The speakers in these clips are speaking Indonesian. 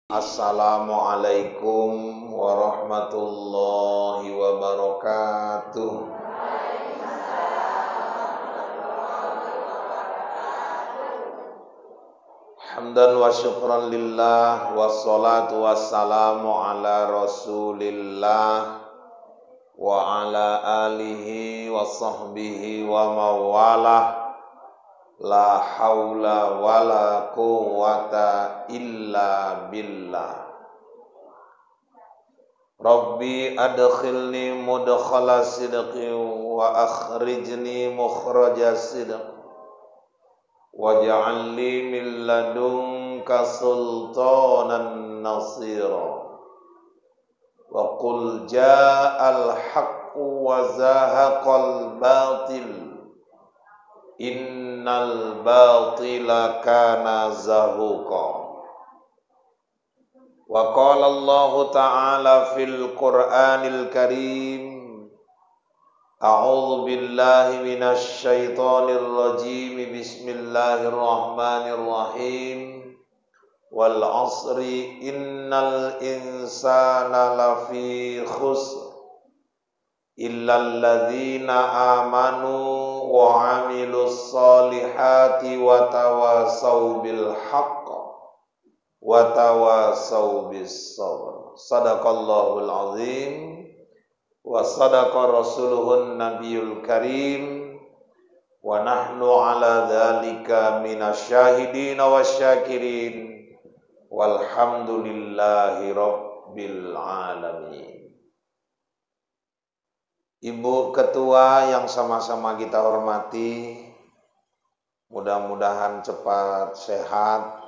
Assalamualaikum warahmatullahi wabarakatuh. Hamdan wa syukran lillah, wassalatu wassalamu ala rasulillah wa ala alihi wa sahbihi wa mawalah. La haula wa la quwwata illa billah. Rabbi adkhilni mudkhala sidqin wa akhrijni mukhraja sidq waj'al li min ladunka sultanan nasira wa qul ja'al haqqu wa zahaqal batil innal batila kana zahuqa. Wa qala Allah ta'ala fil Qur'anil Karim, a'udzu billahi minasy syaithanir rajim, bismillahirrahmanirrahim. Wal 'asri innal insana lafi khusr illal ladzina amanu wa 'amilus solihati wa tawasaw bil haqq wa tawasaw bis sabr. Shadaqallahul azim wa sadaqa rasuluhun nabiyul karim wa nahnu ala dzalika minasyahidin wasyakirin walhamdulillahi rabbil alamin. Ibu Ketua yang sama-sama kita hormati, mudah-mudahan cepat sehat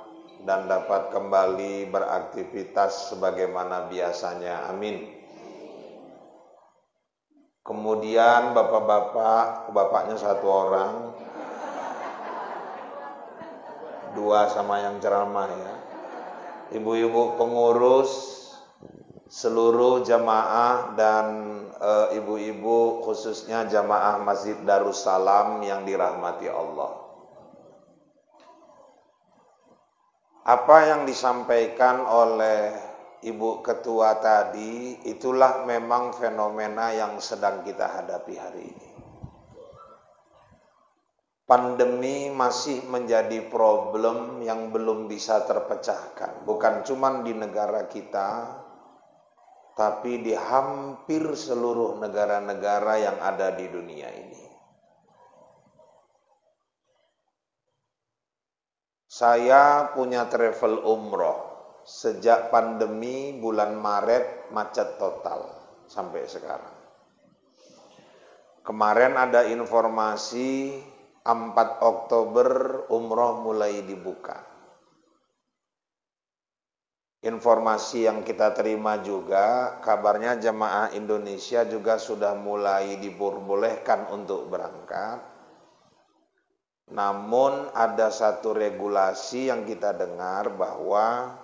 dan dapat kembali beraktivitas sebagaimana biasanya. Amin. Kemudian bapak-bapak, bapaknya satu orang, dua sama yang ceramah ya. Ibu-ibu pengurus, seluruh jamaah dan ibu-ibu khususnya jamaah Masjid Darussalam yang dirahmati Allah. Apa yang disampaikan oleh Ibu Ketua tadi, itulah memang fenomena yang sedang kita hadapi hari ini. Pandemi masih menjadi problem yang belum bisa terpecahkan, bukan cuma di negara kita, tapi di hampir seluruh negara-negara yang ada di dunia ini. Saya punya travel umroh sejak pandemi bulan Maret, macet total sampai sekarang. Kemarin ada informasi 4 Oktober umroh mulai dibuka. Informasi yang kita terima juga, kabarnya jemaah Indonesia juga sudah mulai diperbolehkan untuk berangkat. Namun ada satu regulasi yang kita dengar bahwa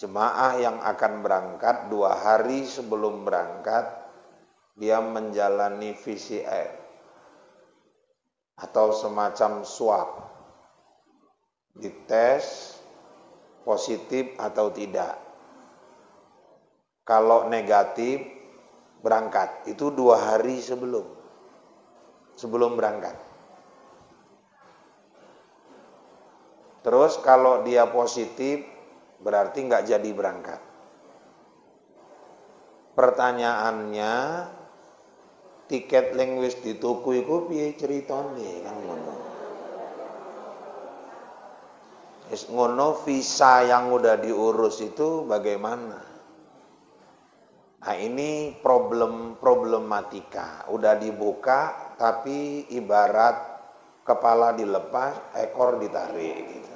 jemaah yang akan berangkat 2 hari sebelum berangkat, dia menjalani PCR atau semacam swab, dites positif atau tidak. Kalau negatif, berangkat. Itu 2 hari sebelum berangkat. Terus kalau dia positif, berarti nggak jadi berangkat. Pertanyaannya, tiket linguis di tuku iku piye ceritane kan ngono. Ngono, visa yang udah diurus itu bagaimana? Nah ini problematika. Udah dibuka tapi ibarat kepala dilepas, ekor ditarik gitu.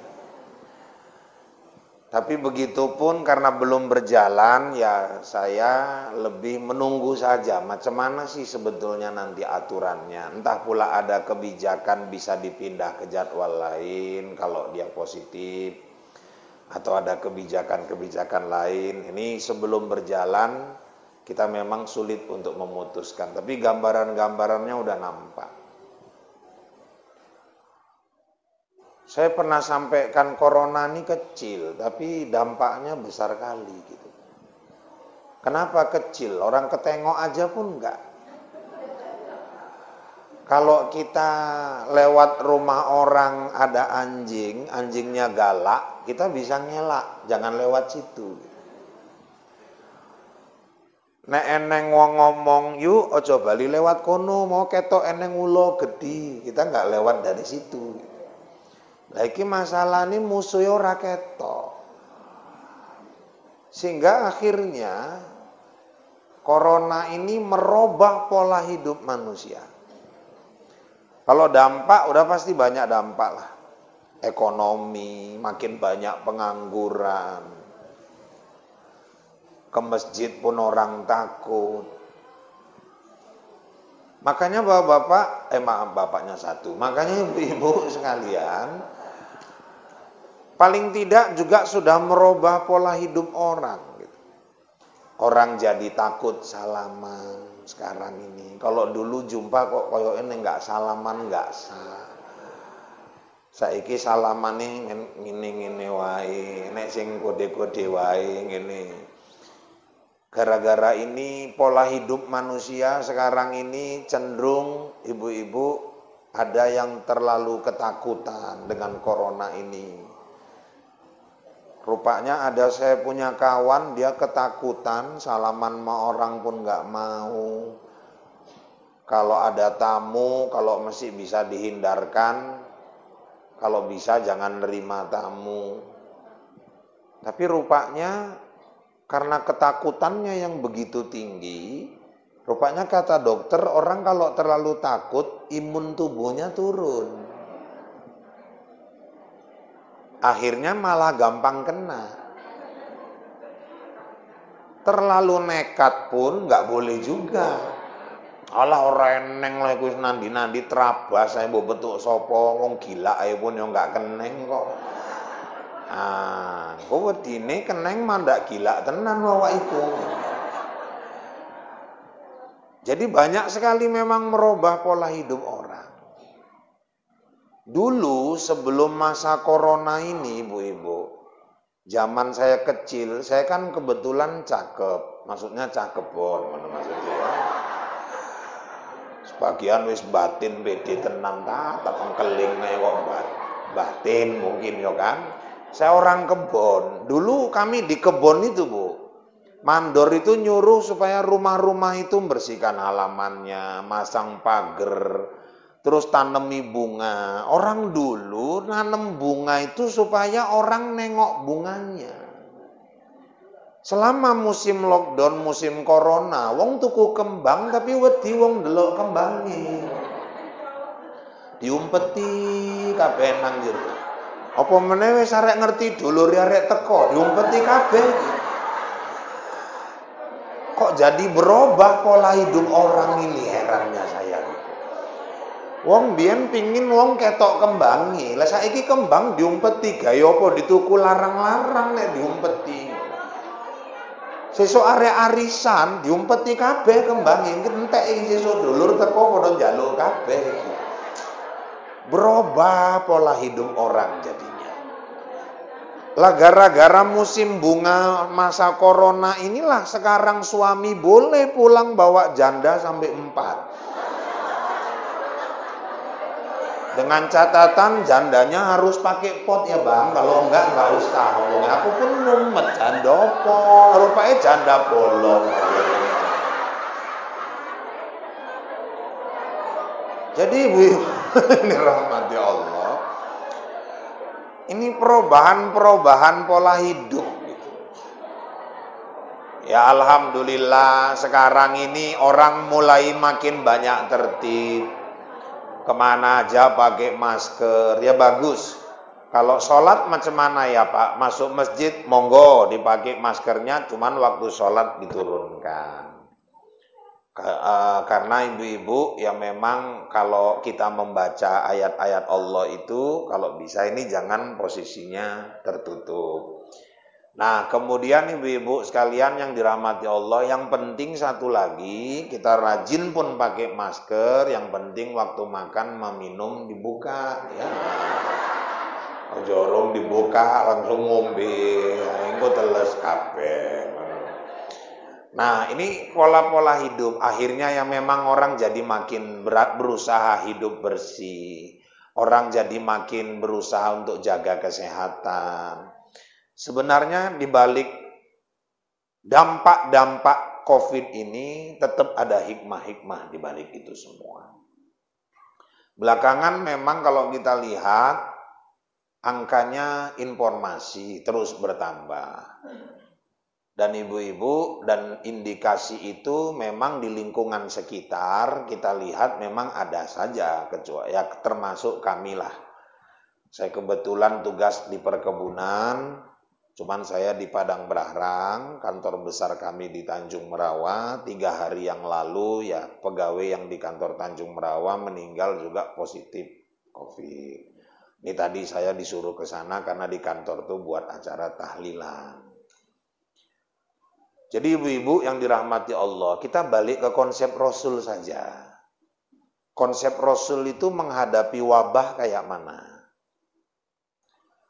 Tapi begitupun karena belum berjalan, ya saya lebih menunggu saja. Macam mana sih sebetulnya nanti aturannya. Entah pula ada kebijakan bisa dipindah ke jadwal lain kalau dia positif. Atau ada kebijakan-kebijakan lain. Ini sebelum berjalan, kita memang sulit untuk memutuskan. Tapi gambaran-gambarannya udah nampak. Saya pernah sampaikan corona ini kecil, tapi dampaknya besar kali gitu. Kenapa kecil? Orang ketengok aja pun enggak. Kalau kita lewat rumah orang ada anjing, anjingnya galak, kita bisa ngelak, jangan lewat situ. Nek eneng wong ngomong, yuk ojo bali lewat kono, mau ketok eneng ulo gede, kita nggak lewat dari situ. Lah iki masalah ini musuh ora ketok. Sehingga akhirnya corona ini merubah pola hidup manusia. Kalau dampak udah pasti banyak dampak lah. Ekonomi, makin banyak pengangguran. Ke masjid pun orang takut. Makanya bapak-bapak, maaf bapaknya satu. Makanya ibu-ibu sekalian, paling tidak juga sudah merubah pola hidup orang. Gitu. Orang jadi takut salaman sekarang ini. Kalau dulu jumpa kok koyo ini nggak salaman nggak sah. Saiki salaman ngene wae, nek sing kode-kode wae ngene. Gara-gara ini pola hidup manusia sekarang ini cenderung ibu-ibu ada yang terlalu ketakutan dengan corona ini. Rupanya ada saya punya kawan dia ketakutan salaman sama orang pun nggak mau. Kalau ada tamu, kalau masih bisa dihindarkan, kalau bisa jangan nerima tamu. Tapi rupanya karena ketakutannya yang begitu tinggi, rupanya kata dokter orang kalau terlalu takut imun tubuhnya turun. Akhirnya malah gampang kena. Terlalu nekat pun nggak boleh juga. Alah orang eneng lah kuwi nandi-nandi terabas saya mbok bentuk sapa wong gila ae pun yo nggak keneng kok. Ah, kok wedine keneng mandak gila tenan wae iku. Jadi banyak sekali memang merubah pola hidup orang. Dulu sebelum masa corona ini ibu-ibu, zaman saya kecil, saya kan kebetulan cakep, maksudnya cakepon, mana maksudnya ya. Sebagian wis batin pede tenan ta, tak keling kok batin mungkin yo kan. Saya orang kebon. Dulu kami di kebon itu, Bu. Mandor itu nyuruh supaya rumah-rumah itu bersihkan halamannya, masang pagar, terus tanami bunga. Orang dulu nanam bunga itu supaya orang nengok bunganya. Selama musim lockdown, musim corona, wong tuku kembang tapi wedi wong delok kembange. Diumpeti kabeh nang jero. Apa meneh wis arek ngerti dulur arek teko, diumpeti kabeh. Kok jadi berubah pola hidup orang ini, herannya saya. Wong biyen pingin wong ketok kembangi. Lah saiki kembang diumpeti gawe apa dituku larang-larang nek diumpeti. Sesuk arek arisan diumpeti kabeh kembange, entek sesuk dulur teko padha njaluk kabeh. Berubah pola hidup orang jadinya. Lah gara-gara musim bunga masa corona inilah sekarang suami boleh pulang bawa janda sampai 4. Dengan catatan jandanya harus pakai pot ya bang, kalau enggak usah. Aku pun mumet janda apa, rupanya janda bolong. Jadi ibu, ini rahmati Allah. Ini perubahan pola hidup. Ya alhamdulillah sekarang ini orang mulai makin banyak tertib. Kemana aja pakai masker, ya bagus. Kalau sholat macam mana ya Pak? Masuk masjid, monggo dipakai maskernya, cuman waktu sholat diturunkan. Karena ibu-ibu ya memang kalau kita membaca ayat-ayat Allah itu, kalau bisa ini jangan posisinya tertutup. Nah kemudian ibu-ibu sekalian yang dirahmati Allah, yang penting satu lagi, kita rajin pun pakai masker, yang penting waktu makan meminum dibuka ya. jorong dibuka langsung ngombe, engko teles kabeh. Nah, ini pola-pola hidup akhirnya yang memang orang jadi makin berat berusaha hidup bersih. Orang jadi makin berusaha untuk jaga kesehatan. Sebenarnya di balik dampak-dampak COVID ini tetap ada hikmah-hikmah di balik itu semua. Belakangan memang kalau kita lihat angkanya informasi terus bertambah. Dan ibu-ibu dan indikasi itu memang di lingkungan sekitar kita lihat memang ada saja, kecuali ya termasuk kami lah. Saya kebetulan tugas di perkebunan, cuman saya di Padang Brahrang, kantor besar kami di Tanjung Merawa. 3 hari yang lalu ya pegawai yang di kantor Tanjung Merawa meninggal juga positif COVID. Ini tadi saya disuruh ke sana karena di kantor tuh buat acara tahlilan. Jadi ibu-ibu yang dirahmati Allah, kita balik ke konsep Rasul saja. Konsep Rasul itu menghadapi wabah kayak mana?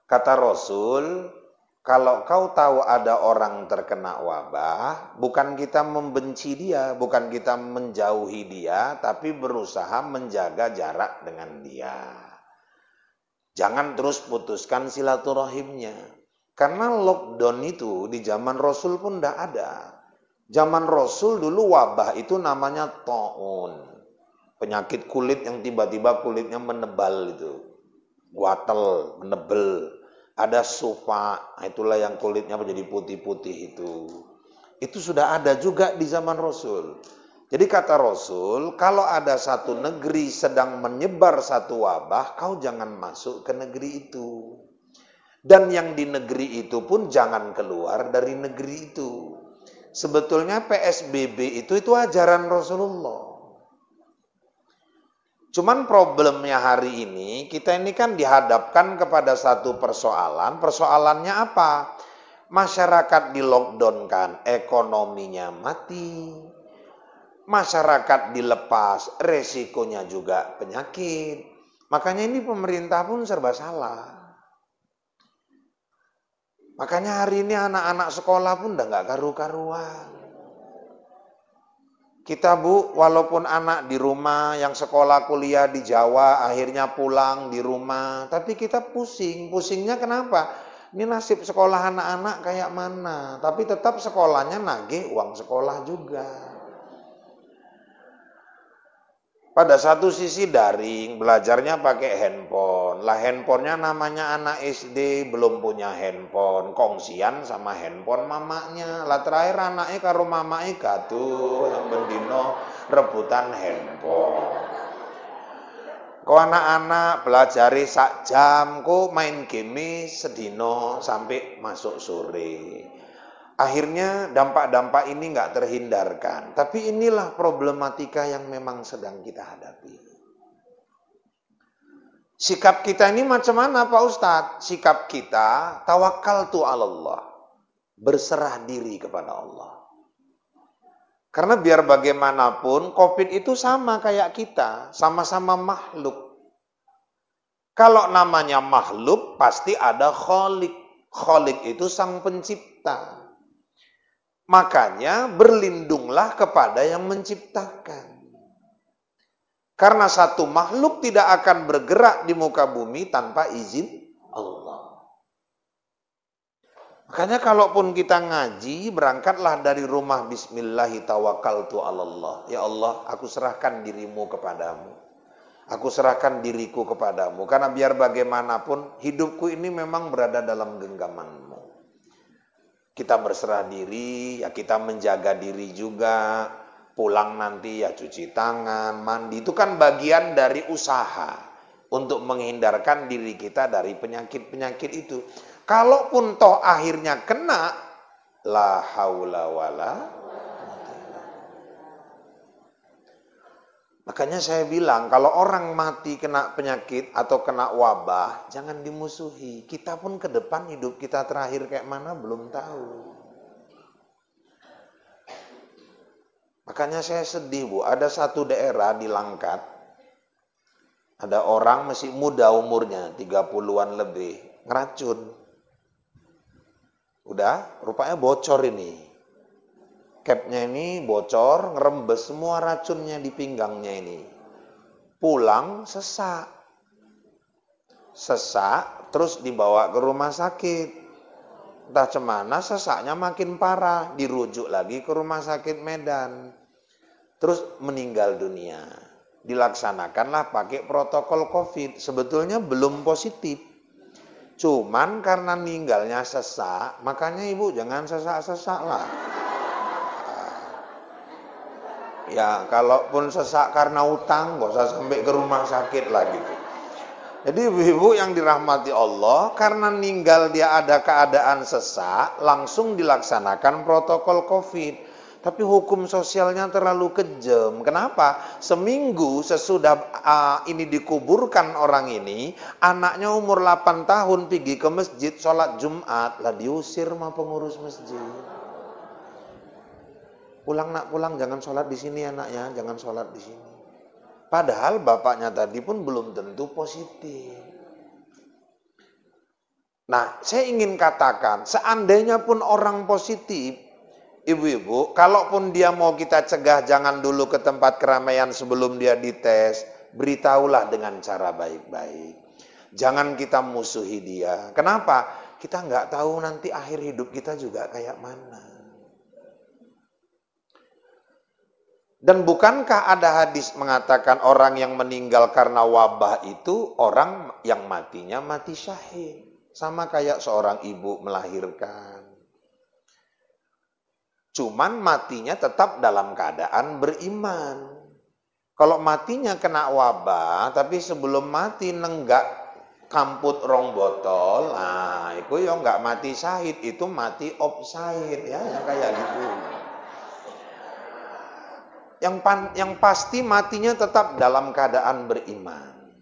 Kata Rasul, kalau kau tahu ada orang terkena wabah, bukan kita membenci dia, bukan kita menjauhi dia, tapi berusaha menjaga jarak dengan dia. Jangan terus putuskan silaturahimnya. Karena lockdown itu di zaman Rasul pun tidak ada. Zaman Rasul dulu wabah itu namanya ta'un. Penyakit kulit yang tiba-tiba kulitnya menebal itu. Guatel, menebel. Ada sufa, itulah yang kulitnya menjadi putih-putih itu. Itu sudah ada juga di zaman Rasul. Jadi kata Rasul, kalau ada satu negeri sedang menyebar satu wabah, kau jangan masuk ke negeri itu. Dan yang di negeri itu pun jangan keluar dari negeri itu. Sebetulnya PSBB itu ajaran Rasulullah. Cuman problemnya hari ini, kita ini kan dihadapkan kepada satu persoalan. Persoalannya apa? Masyarakat di lockdown kan, ekonominya mati. Masyarakat dilepas, resikonya juga penyakit. Makanya ini pemerintah pun serba salah. Makanya hari ini anak-anak sekolah pun udah nggak karu-karuan. Kita Bu, walaupun anak di rumah yang sekolah kuliah di Jawa akhirnya pulang di rumah, tapi kita pusing. Pusingnya kenapa? Ini nasib sekolah anak-anak kayak mana? Tapi tetap sekolahnya nagih uang sekolah juga. Pada satu sisi daring, belajarnya pakai handphone. Lah handphonenya namanya anak SD, belum punya handphone. Kongsian sama handphone mamanya. Lah terakhir anaknya karo mamanya gaduh, yang bendino rebutan handphone. Kok anak-anak belajari sak jam, kok main game sedino sampai masuk sore. Akhirnya dampak-dampak ini nggak terhindarkan. Tapi inilah problematika yang memang sedang kita hadapi. Sikap kita ini macam mana Pak Ustadz? Sikap kita tawakkaltu 'ala Allah. Berserah diri kepada Allah. Karena biar bagaimanapun COVID itu sama kayak kita. Sama-sama makhluk. Kalau namanya makhluk pasti ada khalik. Khalik itu sang pencipta. Makanya berlindunglah kepada yang menciptakan. Karena satu makhluk tidak akan bergerak di muka bumi tanpa izin Allah. Makanya kalaupun kita ngaji, berangkatlah dari rumah bismillahi tawakkaltu 'ala Allah. Ya Allah, aku serahkan dirimu kepadamu. Aku serahkan diriku kepadamu. Karena biar bagaimanapun, hidupku ini memang berada dalam genggamanmu. Kita berserah diri, ya kita menjaga diri juga. Pulang nanti ya cuci tangan, mandi. Itu kan bagian dari usaha untuk menghindarkan diri kita dari penyakit-penyakit itu. Kalaupun toh akhirnya kena, la haula wala. Makanya saya bilang, kalau orang mati kena penyakit atau kena wabah, jangan dimusuhi. Kita pun ke depan hidup kita terakhir kayak mana belum tahu. Makanya saya sedih Bu, ada satu daerah di Langkat, ada orang masih muda umurnya, 30-an lebih. ngeracun. Udah, rupanya bocor ini. Capnya ini bocor, ngerembes semua racunnya di pinggangnya ini. Pulang sesak. Sesak, terus dibawa ke rumah sakit. Entah cemana sesaknya makin parah. Dirujuk lagi ke rumah sakit Medan. Terus meninggal dunia. Dilaksanakanlah pakai protokol COVID. Sebetulnya belum positif. Cuman karena meninggalnya sesak, makanya ibu jangan sesak-sesak lah. Ya, kalaupun sesak karena utang, gak usah sampai ke rumah sakit lah gitu. Jadi ibu-ibu yang dirahmati Allah, karena meninggal dia ada keadaan sesak, langsung dilaksanakan protokol COVID. Tapi hukum sosialnya terlalu kejam. Kenapa? Seminggu sesudah ini dikuburkan orang ini, anaknya umur 8 tahun pergi ke masjid, sholat Jumat, lah diusir sama pengurus masjid. Pulang nak, pulang, jangan sholat di sini anaknya, jangan sholat di sini. Padahal bapaknya tadi pun belum tentu positif. Nah, saya ingin katakan, seandainya pun orang positif, ibu-ibu, kalaupun dia mau kita cegah jangan dulu ke tempat keramaian sebelum dia dites, beritahulah dengan cara baik-baik. Jangan kita musuhi dia. Kenapa? Kita nggak tahu nanti akhir hidup kita juga kayak mana. Dan bukankah ada hadis mengatakan orang yang meninggal karena wabah itu orang yang matinya mati syahid. Sama kayak seorang ibu melahirkan. Cuman matinya tetap dalam keadaan beriman. Kalau matinya kena wabah, tapi sebelum mati nenggak kamput rong botol, nah itu ya nggak mati syahid, itu mati offside ya, yang kayak gitu. Yang pasti matinya tetap dalam keadaan beriman.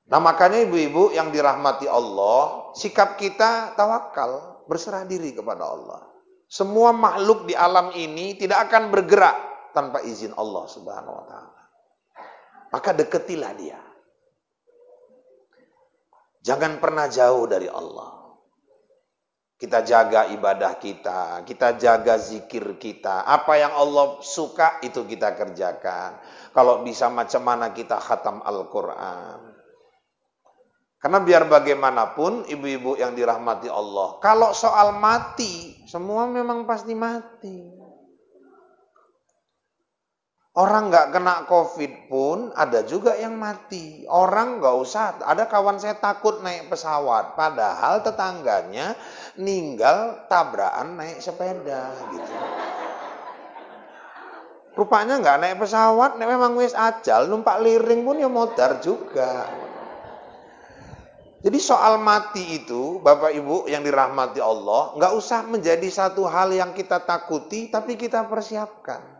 Nah makanya ibu-ibu yang dirahmati Allah, sikap kita tawakal, berserah diri kepada Allah. Semua makhluk di alam ini tidak akan bergerak tanpa izin Allah Subhanahu wa taala. Maka deketilah dia. Jangan pernah jauh dari Allah. Kita jaga ibadah kita jaga zikir kita. Apa yang Allah suka itu kita kerjakan. Kalau bisa macam mana kita khatam Al-Quran. Karena biar bagaimanapun ibu-ibu yang dirahmati Allah, kalau soal mati, semua memang pasti mati. Orang nggak kena COVID pun ada juga yang mati. Orang nggak usah, ada kawan saya takut naik pesawat, padahal tetangganya ninggal tabrakan naik sepeda gitu. Rupanya nggak naik pesawat, memang wis ajal, numpak liring pun ya modar juga. Jadi soal mati itu, Bapak Ibu yang dirahmati Allah, nggak usah menjadi satu hal yang kita takuti, tapi kita persiapkan.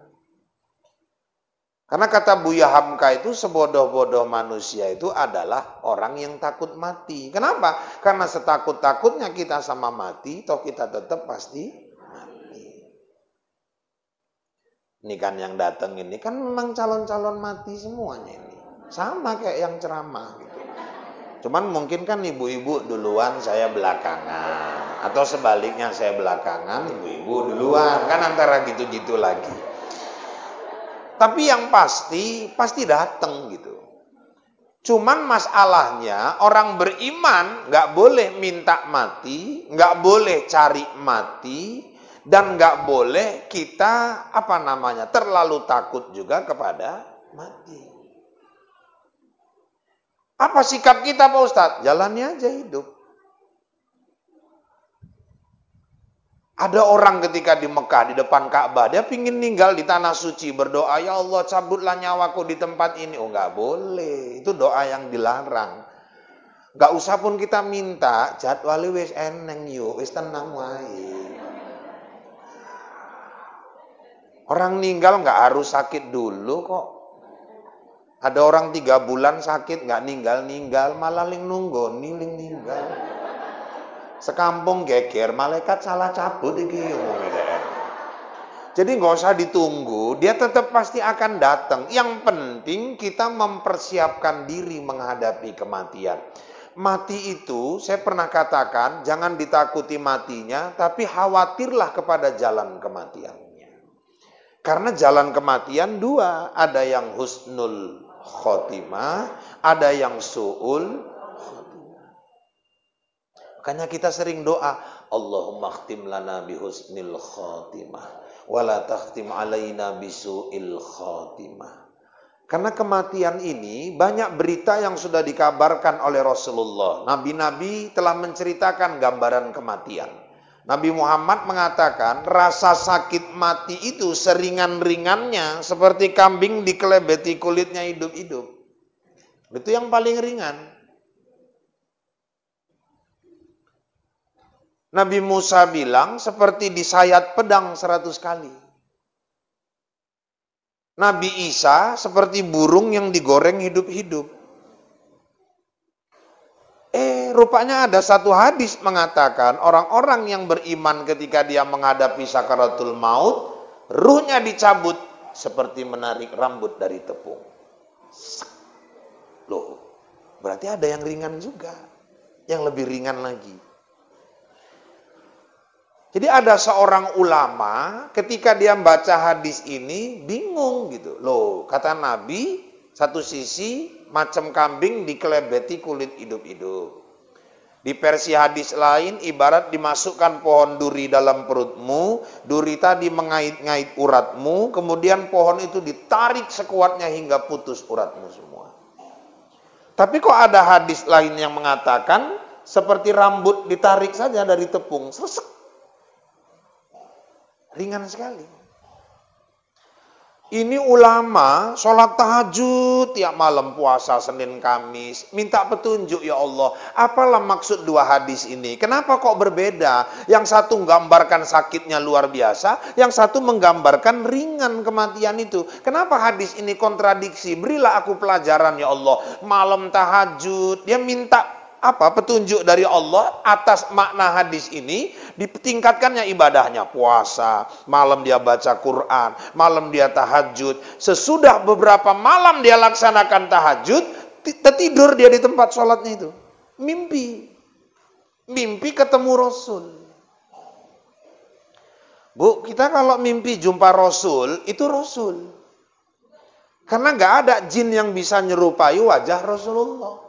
Karena kata Buya Hamka itu sebodoh-bodoh manusia itu adalah orang yang takut mati. Kenapa? Karena setakut-takutnya kita sama mati, toh kita tetap pasti mati. Ini kan yang datang ini kan memang calon-calon mati semuanya ini. Sama kayak yang ceramah gitu. Cuman mungkin kan ibu-ibu duluan, saya belakangan. Atau sebaliknya saya belakangan, ibu-ibu duluan. Kan antara gitu-gitu lagi. Tapi yang pasti datang gitu. Cuman masalahnya orang beriman nggak boleh minta mati, nggak boleh cari mati, dan nggak boleh kita terlalu takut juga kepada mati. Apa sikap kita Pak Ustadz? Jalani aja hidup. Ada orang ketika di Mekah, di depan Ka'bah, dia pingin tinggal di tanah suci, berdoa, ya Allah cabutlah nyawaku di tempat ini. Oh nggak boleh, itu doa yang dilarang. Nggak usah pun kita minta, jadwali wis eneng yuk, wis tenang wae. Orang ninggal nggak harus sakit dulu kok. Ada orang 3 bulan sakit, nggak ninggal, malah nunggu, ninggal. Sekampung geger, malaikat salah cabut iki. Jadi nggak usah ditunggu, dia tetap pasti akan datang. Yang penting kita mempersiapkan diri menghadapi kematian. Mati itu, saya pernah katakan, jangan ditakuti matinya, tapi khawatirlah kepada jalan kematiannya. Karena jalan kematian dua, ada yang husnul khotimah, ada yang su'ul khotimah. Makanya kita sering doa, Allahumma khtim lana bihusnil khotimah, wala takhtim alaina bisu'il khotimah. Karena kematian ini banyak berita yang sudah dikabarkan oleh Rasulullah. Nabi-nabi telah menceritakan gambaran kematian. Nabi Muhammad mengatakan rasa sakit mati itu seringan-ringannya seperti kambing dikelebeti kulitnya hidup-hidup. Itu yang paling ringan. Nabi Musa bilang seperti disayat pedang 100 kali. Nabi Isa seperti burung yang digoreng hidup-hidup. Rupanya ada satu hadis mengatakan orang-orang yang beriman ketika dia menghadapi sakaratul maut, ruhnya dicabut seperti menarik rambut dari tepung. Loh, berarti ada yang ringan juga, yang lebih ringan lagi. Jadi ada seorang ulama ketika dia membaca hadis ini bingung gitu. Loh, kata Nabi, satu sisi macam kambing dikelebeti kulit hidup-hidup. Di versi hadis lain ibarat dimasukkan pohon duri dalam perutmu, duri tadi mengait-ngait uratmu, kemudian pohon itu ditarik sekuatnya hingga putus uratmu semua. Tapi kok ada hadis lain yang mengatakan seperti rambut ditarik saja dari tepung, sesek. Ringan sekali. Ini ulama sholat tahajud tiap malam, puasa Senin Kamis, minta petunjuk, ya Allah, apalah maksud dua hadis ini? Kenapa kok berbeda? Yang satu menggambarkan sakitnya luar biasa, yang satu menggambarkan ringan kematian itu. Kenapa hadis ini kontradiksi? Berilah aku pelajaran, ya Allah. Malam tahajud, dia minta petunjuk dari Allah atas makna hadis ini, ditingkatkannya ibadahnya, puasa, malam dia baca Quran, malam dia tahajud. Sesudah beberapa malam dia laksanakan tahajud, tertidur dia di tempat sholatnya itu. Mimpi ketemu Rasul. Bu, kita kalau mimpi jumpa Rasul, itu Rasul. Karena nggak ada jin yang bisa nyerupai wajah Rasulullah.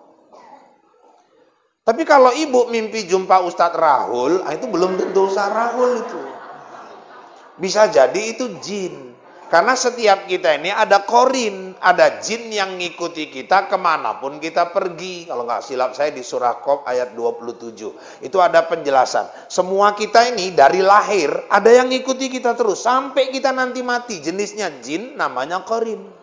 Tapi kalau ibu mimpi jumpa Ustadz Rahul, itu belum tentu Ustadz Rahul itu. Bisa jadi itu jin. Karena setiap kita ini ada korin, ada jin yang ngikuti kita kemanapun kita pergi. Kalau nggak silap saya di surah Qaf ayat 27. Itu ada penjelasan. Semua kita ini dari lahir, ada yang ngikuti kita terus. Sampai kita nanti mati, jenisnya jin, namanya korin.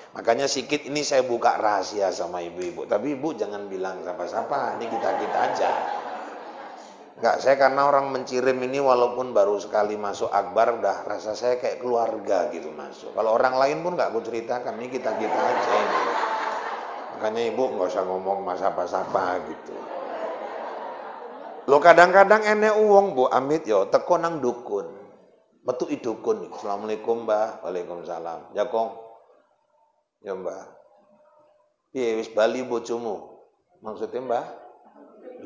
Makanya sikit ini saya buka rahasia sama ibu-ibu. Tapi ibu jangan bilang siapa-siapa, ini kita-kita aja. Enggak, saya karena orang mencirim ini walaupun baru sekali masuk akbar, udah rasa saya kayak keluarga gitu masuk. Kalau orang lain pun nggak aku ceritakan, ini kita-kita aja ini. Makanya ibu nggak usah ngomong mas apa-apa gitu. Lo kadang-kadang enek uang bu, amit yo, teko nang dukun. Metu dukun. Assalamualaikum mbah, waalaikumsalam. Ya kong. Ya mbah, iya wis bali bojomu. Maksudnya mbah,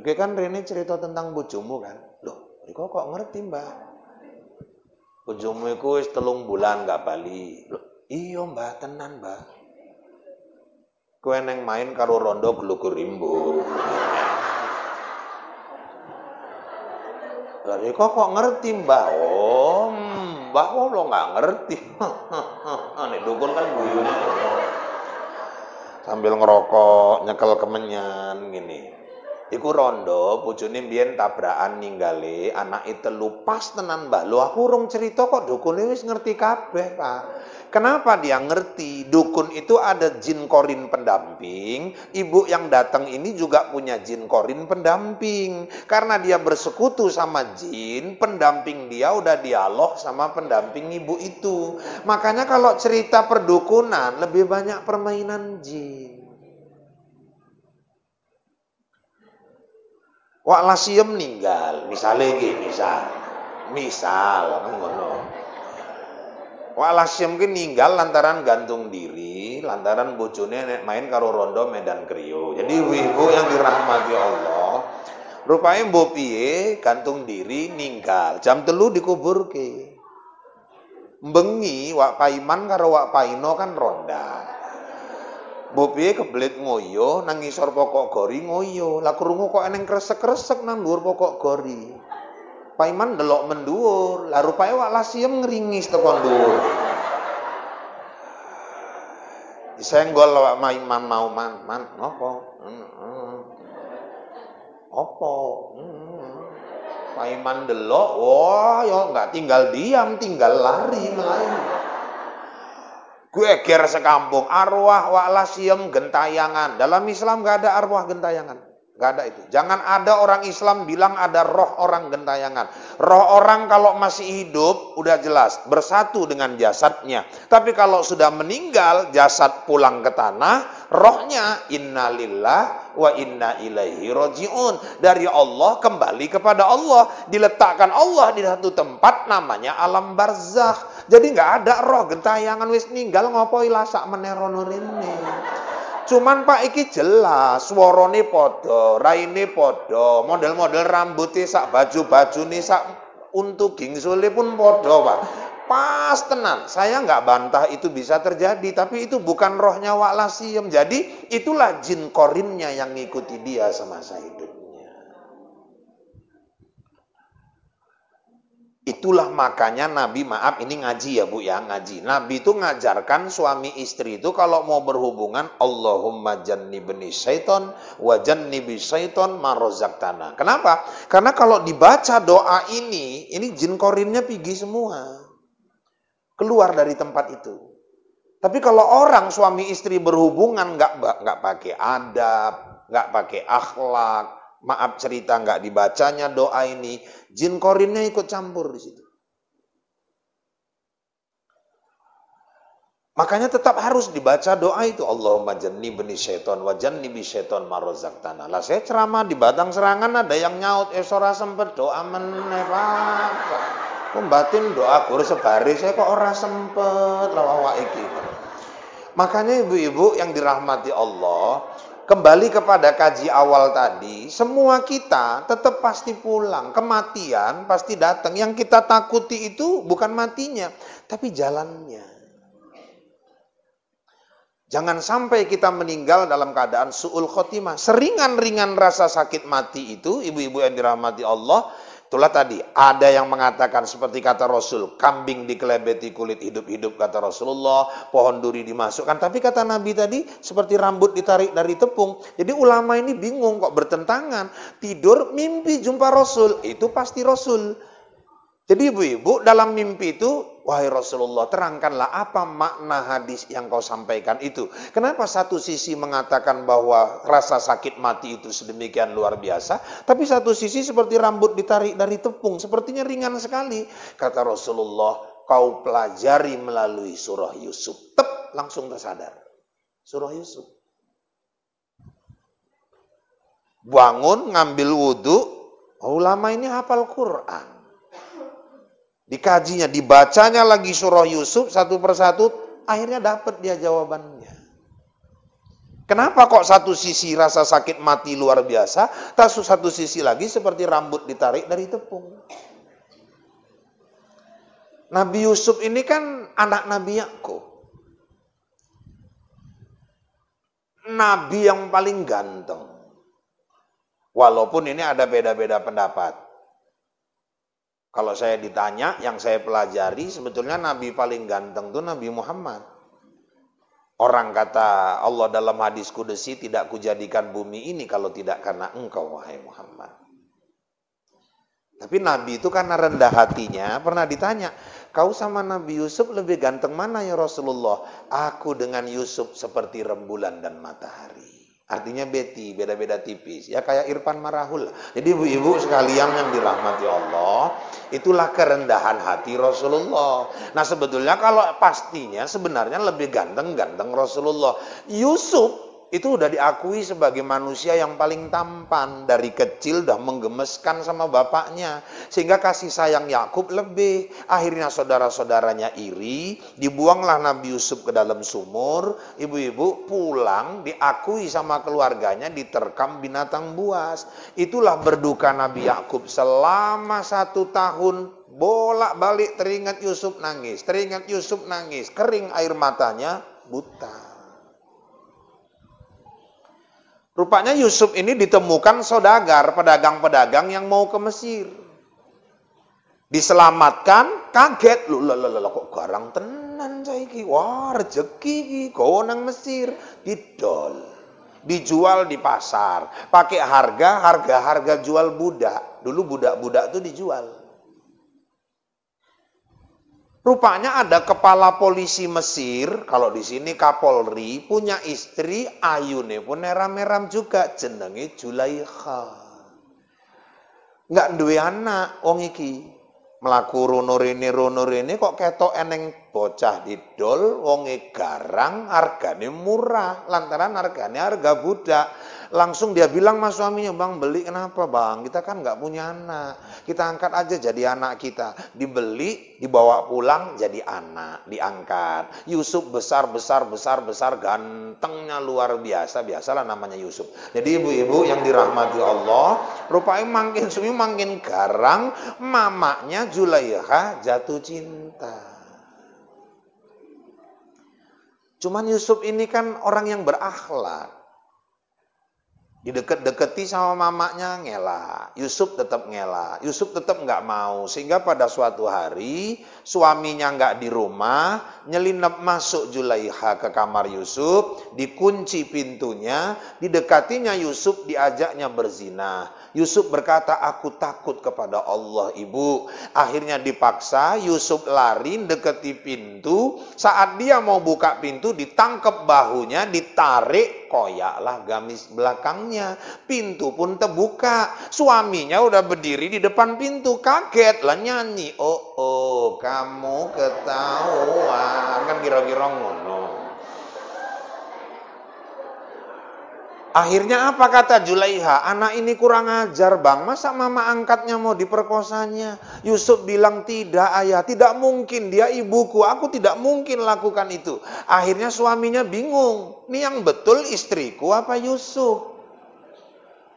juga kan Rene cerita tentang bojomu kan. Loh, kok ngerti mbah? Bojomu iku wis 3 bulan gak bali. Loh, iya mbah, tenan mbah. Kowe neng main karo rondo glugur rimbo. Lah kok ngerti mbah? Oh, mbah lo nggak ngerti. Nek dukun kan guyon. Sambil ngerokok, nyekel kemenyan gini. Iku rondo, bojone mbiyen tabrakan ninggale, anake 3 pas tenan mbah. Lho aku urung cerita kok dukune wis ngerti kabeh, Pak. Kenapa dia ngerti? Dukun itu ada jin korin pendamping. Ibu yang datang ini juga punya jin korin pendamping. Karena dia bersekutu sama jin, pendamping dia udah dialog sama pendamping ibu itu. Makanya kalau cerita perdukunan lebih banyak permainan jin. Wak Lasiem meninggal, misalnya gini, misal, kan ngono. Walasyem ki ninggal lantaran gantung diri, lantaran bojone main karo rondo Medan Krio. Jadi ibu yang dirahmati Allah, rupanya mbok piye gantung diri ninggal. Jam 3 dikuburke. Bengi wak Paiman karo wak Paino kan ronda. Mbok piye kebelit ngoyo nang ngisor pokok gori ngoyo. Lah krungu kok eneng kresek-kresek nang dhuwur pokok gori. Paiman delok menduwur, lah rupane wak Lasiem ngringis tekan dhuwur. Disenggol wak Paiman mau man ngopo? Opo? Paiman delok, wah ya enggak tinggal diam, tinggal lari melayu. Gue geger sekampung, arwah wak Lasiem gentayangan. Dalam Islam enggak ada arwah gentayangan. Gak ada itu. Jangan ada orang Islam bilang ada roh orang gentayangan. Roh orang kalau masih hidup udah jelas bersatu dengan jasadnya. Tapi kalau sudah meninggal, jasad pulang ke tanah, rohnya innalillah wa inna ilaihi rajiun. Dari Allah kembali kepada Allah, diletakkan Allah di satu tempat namanya alam barzakh. Jadi nggak ada roh gentayangan wis ninggal ngopo ilasak menerono rene. Cuman Pak iki jelas, sworone podo, raine podo, model-model rambutnya sak baju-bajune sak untuk gingsule pun podo Pak. Pas tenan, saya nggak bantah itu bisa terjadi, tapi itu bukan rohnya wak Lasiem. Jadi itulah jin korinnya yang ngikuti dia semasa hidupnya. Itulah makanya Nabi, maaf ini ngaji ya Bu ya, ngaji. Nabi itu ngajarkan suami istri itu kalau mau berhubungan, Allahumma jannibni syaiton wa jannibi syaiton ma razaqtana. Kenapa? Karena kalau dibaca doa ini jin korinnya pergi semua. Keluar dari tempat itu. Tapi kalau orang suami istri berhubungan nggak pakai adab, nggak pakai akhlak, maaf cerita nggak dibacanya doa ini, jin korinnya ikut campur di situ. Makanya tetap harus dibaca doa itu, Allahumma jannibni syaiton wa jannibi syaiton ma razaqtana. Lah saya ceramah di Batang Serangan ada yang nyaut, ora sempet doa meneh Pak. Pembatin doa kur sebaris saya kok ora sempet lawak iki. Makanya ibu-ibu yang dirahmati Allah, kembali kepada kaji awal tadi, semua kita tetap pasti pulang. Kematian pasti datang. Yang kita takuti itu bukan matinya, tapi jalannya. Jangan sampai kita meninggal dalam keadaan su'ul khotimah. Seringan-ringan rasa sakit mati itu, ibu-ibu yang dirahmati Allah, itulah tadi, ada yang mengatakan seperti kata Rasul, kambing dikelebeti kulit hidup-hidup kata Rasulullah, pohon duri dimasukkan. Tapi kata Nabi tadi, seperti rambut ditarik dari tepung. Jadi ulama ini bingung kok bertentangan. Tidur, mimpi jumpa Rasul, itu pasti Rasul. Jadi ibu-ibu dalam mimpi itu, wahai Rasulullah, terangkanlah apa makna hadis yang kau sampaikan itu. Kenapa satu sisi mengatakan bahwa rasa sakit mati itu sedemikian luar biasa, tapi satu sisi seperti rambut ditarik dari tepung, sepertinya ringan sekali. Kata Rasulullah, kau pelajari melalui surah Yusuf. Tep, langsung tersadar. Surah Yusuf. Bangun, ngambil wudhu, ulama ini hafal Quran. Dikajinya, dibacanya lagi surah Yusuf satu persatu, akhirnya dapat dia jawabannya. Kenapa kok satu sisi rasa sakit mati luar biasa, satu sisi lagi seperti rambut ditarik dari tepung. Nabi Yusuf ini kan anak Nabi Yakub. Nabi yang paling ganteng. Walaupun ini ada beda-beda pendapat. Kalau saya ditanya, yang saya pelajari, sebetulnya Nabi paling ganteng itu Nabi Muhammad. Orang kata Allah dalam hadis kudusi, tidak kujadikan bumi ini kalau tidak karena engkau, wahai Muhammad. Tapi Nabi itu karena rendah hatinya, pernah ditanya, kau sama Nabi Yusuf lebih ganteng mana ya Rasulullah? Aku dengan Yusuf seperti rembulan dan matahari. Artinya beda-beda tipis. Ya kayak Irfan Marahul. Jadi ibu-ibu sekalian yang dirahmati Allah, itulah kerendahan hati Rasulullah. Nah sebetulnya kalau pastinya sebenarnya lebih ganteng Rasulullah. Yusuf itu udah diakui sebagai manusia yang paling tampan. Dari kecil udah menggemeskan sama bapaknya. Sehingga kasih sayang Yakub lebih. Akhirnya saudara-saudaranya iri. Dibuanglah Nabi Yusuf ke dalam sumur. Ibu-ibu pulang diakui sama keluarganya, diterkam binatang buas. Itulah berduka Nabi Yakub selama 1 tahun. Bolak-balik teringat Yusuf nangis. Teringat Yusuf nangis. Kering air matanya, buta. Rupanya Yusuf ini ditemukan saudagar, pedagang-pedagang yang mau ke Mesir. Diselamatkan, kaget. Loh, kok garang tenan saiki. Wah, rezeki iki, gowo nang Mesir. Didol. Dijual di pasar. Pakai harga jual budak. Dulu budak-budak itu dijual. Rupanya ada kepala polisi Mesir, kalau di sini Kapolri, punya istri, ayune pun meram-meram juga, jenenge Zulaikha. Nggak duwe anak, wong iki. Melaku rono rene kok ketok eneng bocah didol, wonge garang, hargane murah, lantaran harga budak. Langsung dia bilang sama suaminya, bang beli kenapa bang? Kita kan nggak punya anak. Kita angkat aja jadi anak kita. Dibeli, dibawa pulang jadi anak, diangkat. Yusuf besar, gantengnya luar biasa. Biasalah namanya Yusuf. Jadi ibu-ibu yang dirahmati Allah, rupanya makin garang, mamanya Zulaikha jatuh cinta. Cuman Yusuf ini kan orang yang berakhlak. Dideket-deketi sama mamanya ngelak. Yusuf tetap ngelak. Yusuf tetap nggak mau. Sehingga pada suatu hari suaminya nggak di rumah, nyelinap masuk Zulaikha ke kamar Yusuf, dikunci pintunya, didekatinya Yusuf, diajaknya berzina. Yusuf berkata, aku takut kepada Allah ibu. Akhirnya dipaksa, Yusuf lari deketi pintu. Saat dia mau buka pintu, ditangkap bahunya, ditarik, koyaklah gamis belakangnya. Pintu pun terbuka. Suaminya udah berdiri di depan pintu, kaget lah nyanyi. Oh, kamu ketahuan. Kan kira-kira ngono. Akhirnya apa kata Zulaikha? Anak ini kurang ajar bang, masa mama angkatnya mau diperkosanya? Yusuf bilang tidak ayah, tidak mungkin, dia ibuku, aku tidak mungkin lakukan itu. Akhirnya suaminya bingung, ini yang betul istriku apa Yusuf?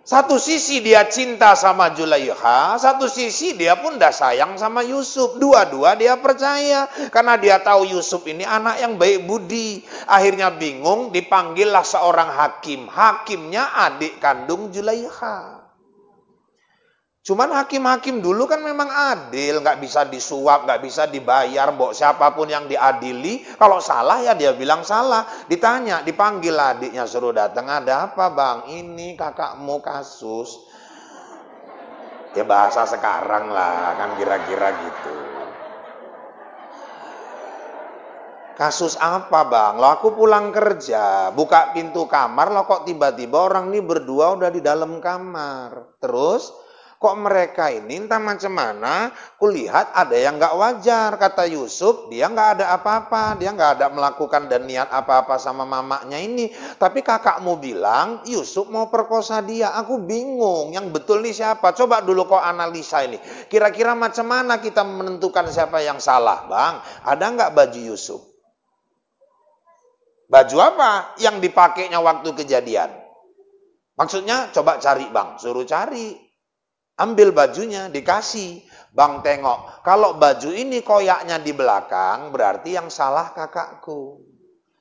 Satu sisi dia cinta sama Zulaikha, satu sisi dia pun dah sayang sama Yusuf. Dua-dua dia percaya, karena dia tahu Yusuf ini anak yang baik budi. Akhirnya bingung, dipanggillah seorang hakim. Hakimnya adik kandung Zulaikha. Cuman hakim-hakim dulu kan memang adil, nggak bisa disuap, nggak bisa dibayar, siapapun yang diadili, kalau salah ya dia bilang salah. Ditanya, dipanggil adiknya, suruh datang, ada apa bang? Ini kakakmu kasus. Ya bahasa sekarang lah, kan kira-kira gitu. Kasus apa bang? Lo aku pulang kerja, buka pintu kamar, lo kok tiba-tiba orang ini berdua udah di dalam kamar. Terus kok mereka ini entah macam mana, kulihat ada yang nggak wajar. Kata Yusuf, dia nggak ada apa-apa, dia nggak ada melakukan dan niat apa-apa sama mamanya ini. Tapi kakakmu bilang Yusuf mau perkosa dia. Aku bingung, yang betul nih siapa? Coba dulu kau analisa ini. Kira-kira macam mana kita menentukan siapa yang salah, bang? Ada nggak baju Yusuf? Baju apa yang dipakainya waktu kejadian? Maksudnya coba cari bang, suruh cari. Ambil bajunya, dikasih. Bang tengok, kalau baju ini koyaknya di belakang, berarti yang salah kakakku.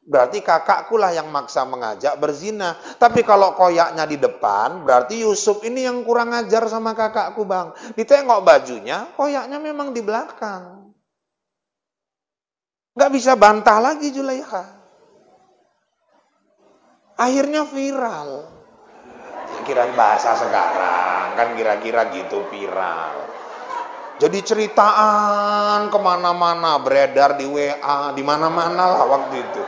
Berarti kakakku lah yang maksa mengajak berzina. Tapi kalau koyaknya di depan, berarti Yusuf ini yang kurang ajar sama kakakku bang. Ditengok bajunya, koyaknya memang di belakang. Gak bisa bantah lagi Zulaikha. Akhirnya viral. Kira bahasa sekarang kan kira-kira gitu viral. Jadi ceritaan kemana-mana, beredar di WA, di mana-mana lah waktu itu.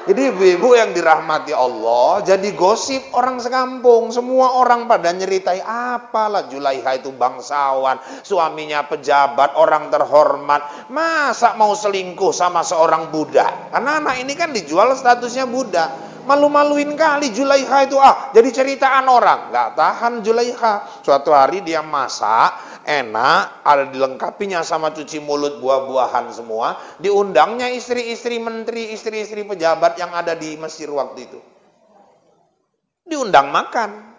Jadi ibu-ibu yang dirahmati Allah, jadi gosip orang sekampung. Semua orang pada nyeritai, apalah Zulaikha itu bangsawan, suaminya pejabat, orang terhormat. Masa mau selingkuh sama seorang budak? Karena anak ini kan dijual statusnya budak. Malu-maluin kali Zulaikha itu. Jadi ceritaan orang. Nggak tahan Zulaikha. Suatu hari dia masak, enak, ada dilengkapinya sama cuci mulut buah-buahan semua. Diundangnya istri-istri menteri, istri-istri pejabat yang ada di Mesir waktu itu. Diundang makan.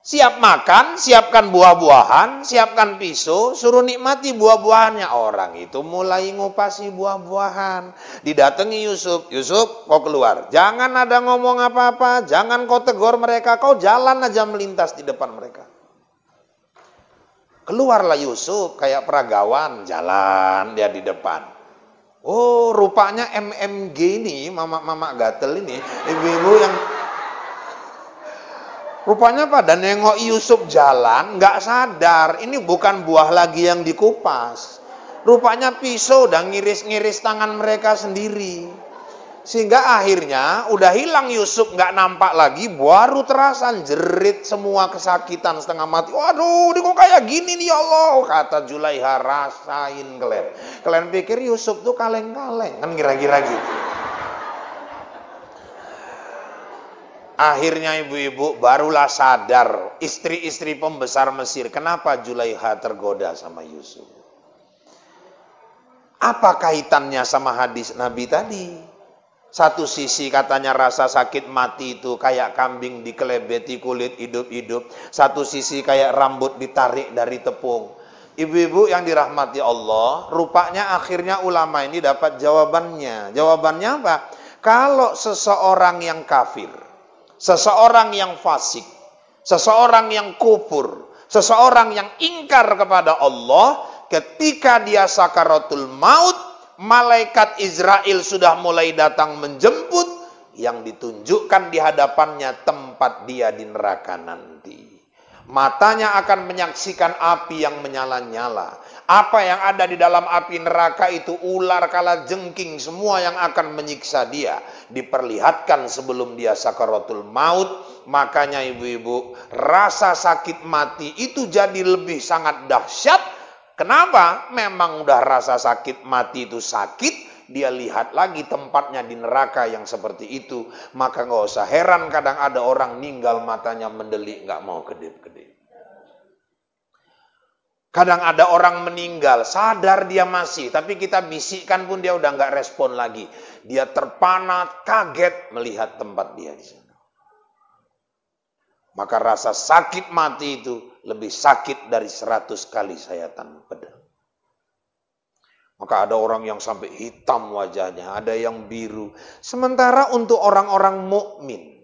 Siap makan, siapkan buah-buahan, siapkan pisau, suruh nikmati buah-buahannya. Orang itu mulai ngupasi buah-buahan. Didatangi Yusuf, Yusuf kau keluar. Jangan ada ngomong apa-apa, jangan kau tegur mereka, kau jalan aja melintas di depan mereka. Keluarlah Yusuf kayak peragawan, jalan dia di depan. Oh, rupanya MMG ini, mama gatel ini, ibu-ibu yang rupanya pada nengok Yusuf jalan, nggak sadar, ini bukan buah lagi yang dikupas. Rupanya pisau udah ngiris-ngiris tangan mereka sendiri. Sehingga akhirnya udah hilang Yusuf, nggak nampak lagi, baru terasa jerit semua kesakitan setengah mati. Waduh, ini kok kayak gini nih ya Allah, kata Zulaikha, rasain kalian. Kalian pikir Yusuf tuh kaleng-kaleng, kan kira-kira gitu. Akhirnya ibu-ibu barulah sadar, istri-istri pembesar Mesir, kenapa Zulaikha tergoda sama Yusuf. Apa kaitannya sama hadis Nabi tadi? Satu sisi katanya rasa sakit mati itu kayak kambing dikelebeti kulit hidup-hidup. Satu sisi kayak rambut ditarik dari tepung. Ibu-ibu yang dirahmati Allah, rupanya akhirnya ulama ini dapat jawabannya. Jawabannya apa? Kalau seseorang yang kafir, seseorang yang fasik, seseorang yang kufur, seseorang yang ingkar kepada Allah, ketika dia sakaratul maut, malaikat Israel sudah mulai datang menjemput, yang ditunjukkan di hadapannya tempat dia di neraka nanti. Matanya akan menyaksikan api yang menyala-nyala. Apa yang ada di dalam api neraka itu ular kalajengking semua yang akan menyiksa dia. Diperlihatkan sebelum dia sakaratul maut. Makanya ibu-ibu, rasa sakit mati itu jadi lebih sangat dahsyat. Kenapa? Memang udah rasa sakit mati itu sakit. Dia lihat lagi tempatnya di neraka yang seperti itu. Maka gak usah heran kadang ada orang ninggal matanya mendelik, gak mau kedip-kedip. Kadang ada orang meninggal, sadar dia masih, tapi kita bisikkan pun dia udah gak respon lagi. Dia terpana, kaget melihat tempat dia di sana. Maka rasa sakit mati itu lebih sakit dari 100 kali sayatan pedang. Maka ada orang yang sampai hitam wajahnya, ada yang biru. Sementara untuk orang-orang mukmin,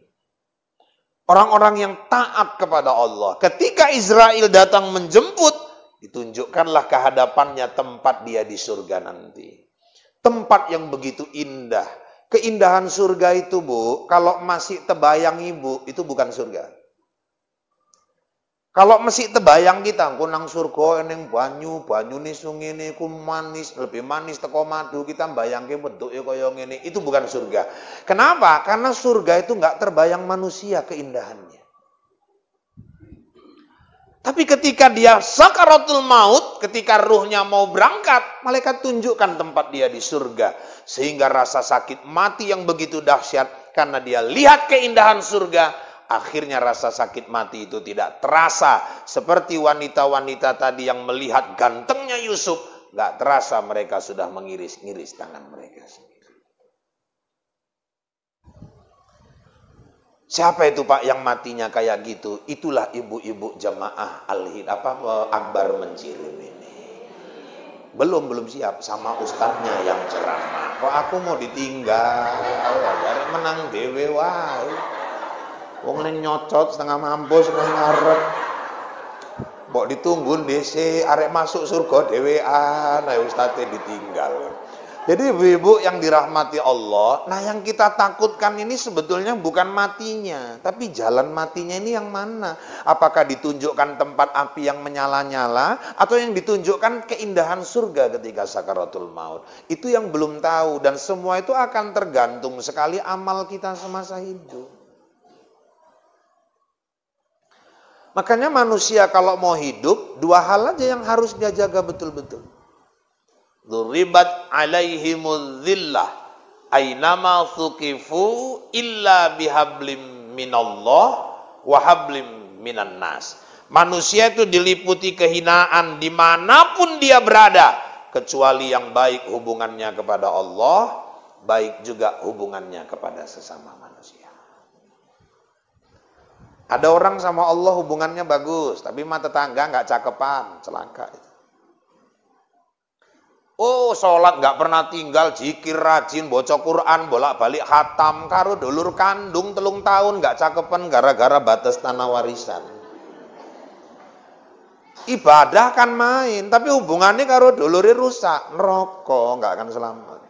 orang-orang yang taat kepada Allah, ketika Israel datang menjemput, ditunjukkanlah kehadapannya tempat dia di surga nanti. Tempat yang begitu indah. Keindahan surga itu, Bu, kalau masih terbayang ibu, itu bukan surga. Kalau masih terbayang kita, kunang surga eneng banyu nih sungai ini ku manis, lebih manis teko madu, kita bayangke bentuknya kaya ngene, itu bukan surga. Kenapa? Karena surga itu nggak terbayang manusia keindahannya. Tapi ketika dia sakaratul maut, ketika ruhnya mau berangkat, malaikat tunjukkan tempat dia di surga. Sehingga rasa sakit mati yang begitu dahsyat, karena dia lihat keindahan surga, akhirnya rasa sakit mati itu tidak terasa. Seperti wanita-wanita tadi yang melihat gantengnya Yusuf, gak terasa mereka sudah mengiris-ngiris tangan mereka sendiri. Siapa itu Pak yang matinya kayak gitu? Itulah ibu-ibu jamaah Akbar Mencirim ini. Belum siap sama ustadznya yang ceramah. Kok aku mau ditinggal? Dari menang dewe wae. Wong ning nyocot setengah mampus nang ngarep. Mbok ditunggu DC arek masuk surga dhewean, ae ustaze ditinggal. Jadi ibu-ibu yang dirahmati Allah, nah yang kita takutkan ini sebetulnya bukan matinya, tapi jalan matinya ini yang mana? Apakah ditunjukkan tempat api yang menyala-nyala atau yang ditunjukkan keindahan surga ketika sakaratul maut? Itu yang belum tahu, dan semua itu akan tergantung sekali amal kita semasa hidup. Makanya manusia kalau mau hidup, dua hal aja yang harus dia jaga betul-betul. Duribat alaihimul dhillah Ainama thuqifu illa bihablim minallah wa hablim minan nas. Manusia itu diliputi kehinaan dimanapun dia berada, kecuali yang baik hubungannya kepada Allah, baik juga hubungannya kepada sesama manusia. Ada orang sama Allah hubungannya bagus, tapi sama tetangga nggak cakepan, celaka itu. Oh, sholat nggak pernah tinggal, zikir rajin, baca Quran, bolak-balik khatam, karo dulur kandung 3 tahun nggak cakepan gara-gara batas tanah warisan. Ibadah kan main, tapi hubungannya karo dulure rusak, neraka, nggak akan selamat.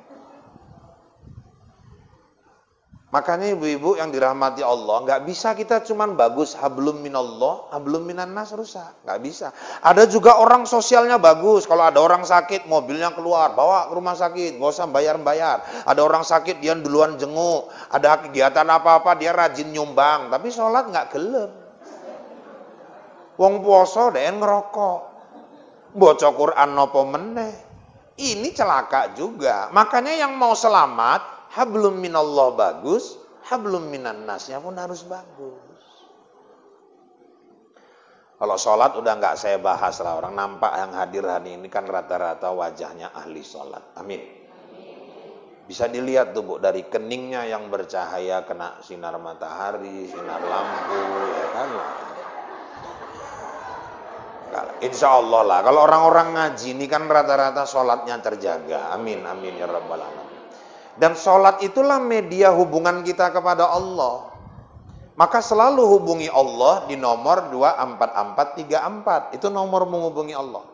Makanya ibu-ibu yang dirahmati Allah, nggak bisa kita cuman bagus hablum minallah, hablum minan nas, rusak, nggak bisa. Ada juga orang sosialnya bagus, kalau ada orang sakit mobilnya keluar, bawa ke rumah sakit, nggak usah bayar-bayar. Ada orang sakit dia duluan jenguk, ada kegiatan apa-apa dia rajin nyumbang, tapi sholat nggak gelem. Wong poso deh ngerokok, baca Quran nopo meneh. Ini celaka juga. Makanya yang mau selamat, hablum minallah bagus, hablum minan nasnya pun harus bagus. Kalau sholat udah nggak saya bahas lah, orang nampak yang hadir hari ini kan rata-rata wajahnya ahli sholat. Amin. Bisa dilihat tuh Bu, dari keningnya yang bercahaya kena sinar matahari, sinar lampu, ya kan. Insya Allah lah, kalau orang-orang ngaji ini kan rata-rata sholatnya terjaga. Amin, amin ya rabbal alamin. Dan sholat itulah media hubungan kita kepada Allah. Maka selalu hubungi Allah di nomor 24434. Itu nomor menghubungi Allah.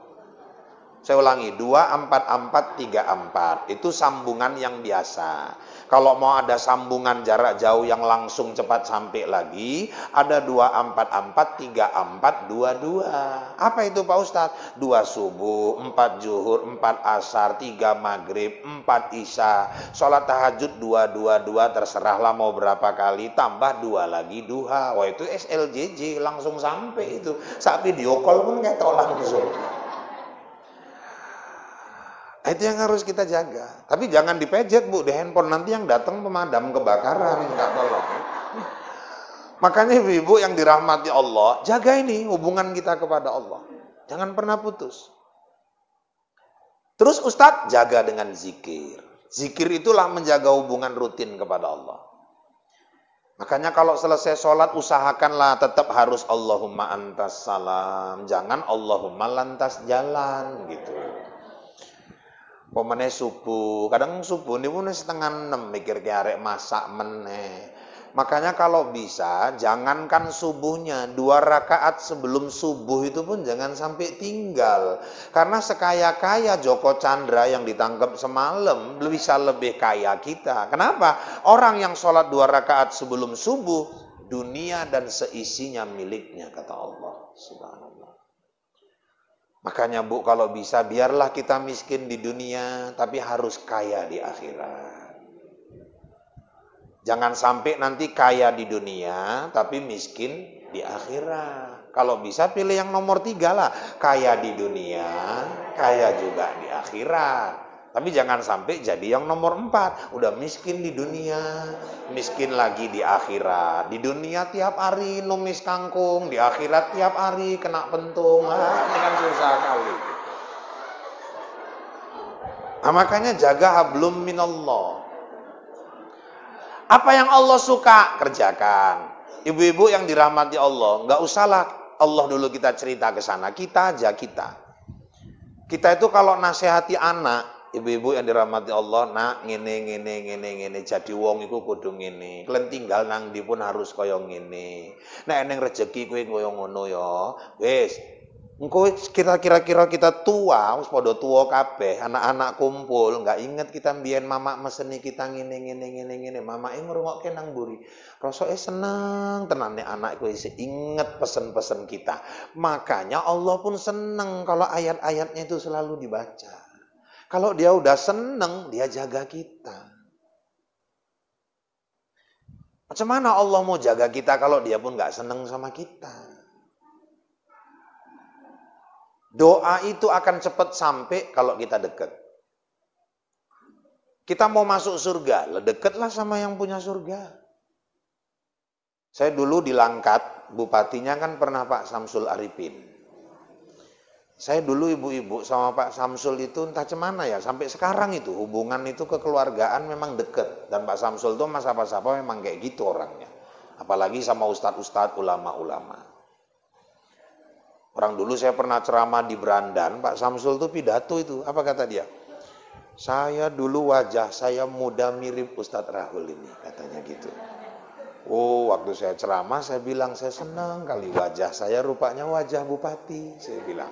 Saya ulangi, 24434. Itu sambungan yang biasa. Kalau mau ada sambungan jarak jauh yang langsung cepat sampai lagi, ada 2443422. Apa itu Pak Ustadz? 2 subuh, 4 zuhur, 4 asar, 3 maghrib, 4 isya. Sholat tahajud 222, terserahlah mau berapa kali, tambah 2 lagi duha. Wah itu SLJJ, langsung sampai itu. Saat video call pun kayak langsung. Itu yang harus kita jaga. Tapi jangan dipejet Bu di handphone, nanti yang datang pemadam kebakaran minta tolong. Makanya ibu-ibu yang dirahmati Allah, jaga ini hubungan kita kepada Allah. Jangan pernah putus. Terus Ustadz, jaga dengan zikir. Zikir itulah menjaga hubungan rutin kepada Allah. Makanya kalau selesai sholat usahakanlah tetap harus Allahumma antas salam. Jangan Allahumma lantas jalan gitu. Pemene subuh, kadang subuh ini pun 5:30 mikir ke arek masak meneh. Makanya kalau bisa, jangankan subuhnya, 2 rakaat sebelum subuh itu pun jangan sampai tinggal. Karena sekaya-kaya Joko Chandra yang ditangkap semalam, bisa lebih kaya kita. Kenapa? Orang yang sholat 2 rakaat sebelum subuh, dunia dan seisinya miliknya, kata Allah Subhanallah. Makanya Bu, kalau bisa biarlah kita miskin di dunia, tapi harus kaya di akhirat. Jangan sampai nanti kaya di dunia, tapi miskin di akhirat. Kalau bisa pilih yang nomor 3 lah. Kaya di dunia, kaya juga di akhirat. Tapi jangan sampai jadi yang nomor 4. Udah miskin di dunia, miskin lagi di akhirat. Di dunia tiap hari numis kangkung, di akhirat tiap hari kena pentung. Ini kan susah kali. Nah, makanya jaga hablum minallah. Apa yang Allah suka, kerjakan. Ibu-ibu yang dirahmati Allah, nggak usahlah Allah dulu kita cerita ke sana. Kita aja kita. Kita itu kalau nasihati anak, ibu-ibu yang dirahmati Allah, nak ngene jadi wong iku kudu ngene. Kalian tinggal nang ndi pun harus kaya ngene. Nek eneng rezeki kowe kaya ngono ya. Wis, engko kira-kira kita tua, wis padha tua kabeh, anak-anak kumpul, enggak inget kita mbiyen mama meseni kita ngene. Mamake ngrungokke nang mburi. Rasane seneng tenan nek anak kowe isih inget pesen-pesen kita. Makanya Allah pun seneng kalau ayat-ayatnya itu selalu dibaca. Kalau dia udah seneng, dia jaga kita. Macam mana Allah mau jaga kita kalau dia pun gak seneng sama kita? Doa itu akan cepat sampai kalau kita dekat. Kita mau masuk surga, lah deketlah sama yang punya surga. Saya dulu di Langkat, bupatinya kan pernah Pak Samsul Arifin. Saya dulu ibu-ibu sama Pak Samsul itu entah cemana ya, sampai sekarang itu hubungan itu kekeluargaan memang deket. Dan Pak Samsul itu mas apa-apa memang kayak gitu orangnya. Apalagi sama ustadz-ustadz, ulama-ulama. Orang dulu saya pernah ceramah di Brandan, Pak Samsul itu pidato itu, apa kata dia? Saya dulu wajah saya muda mirip Ustadz Rahul ini, katanya gitu. Oh, waktu saya ceramah saya bilang saya senang kali wajah saya rupanya wajah bupati, saya bilang.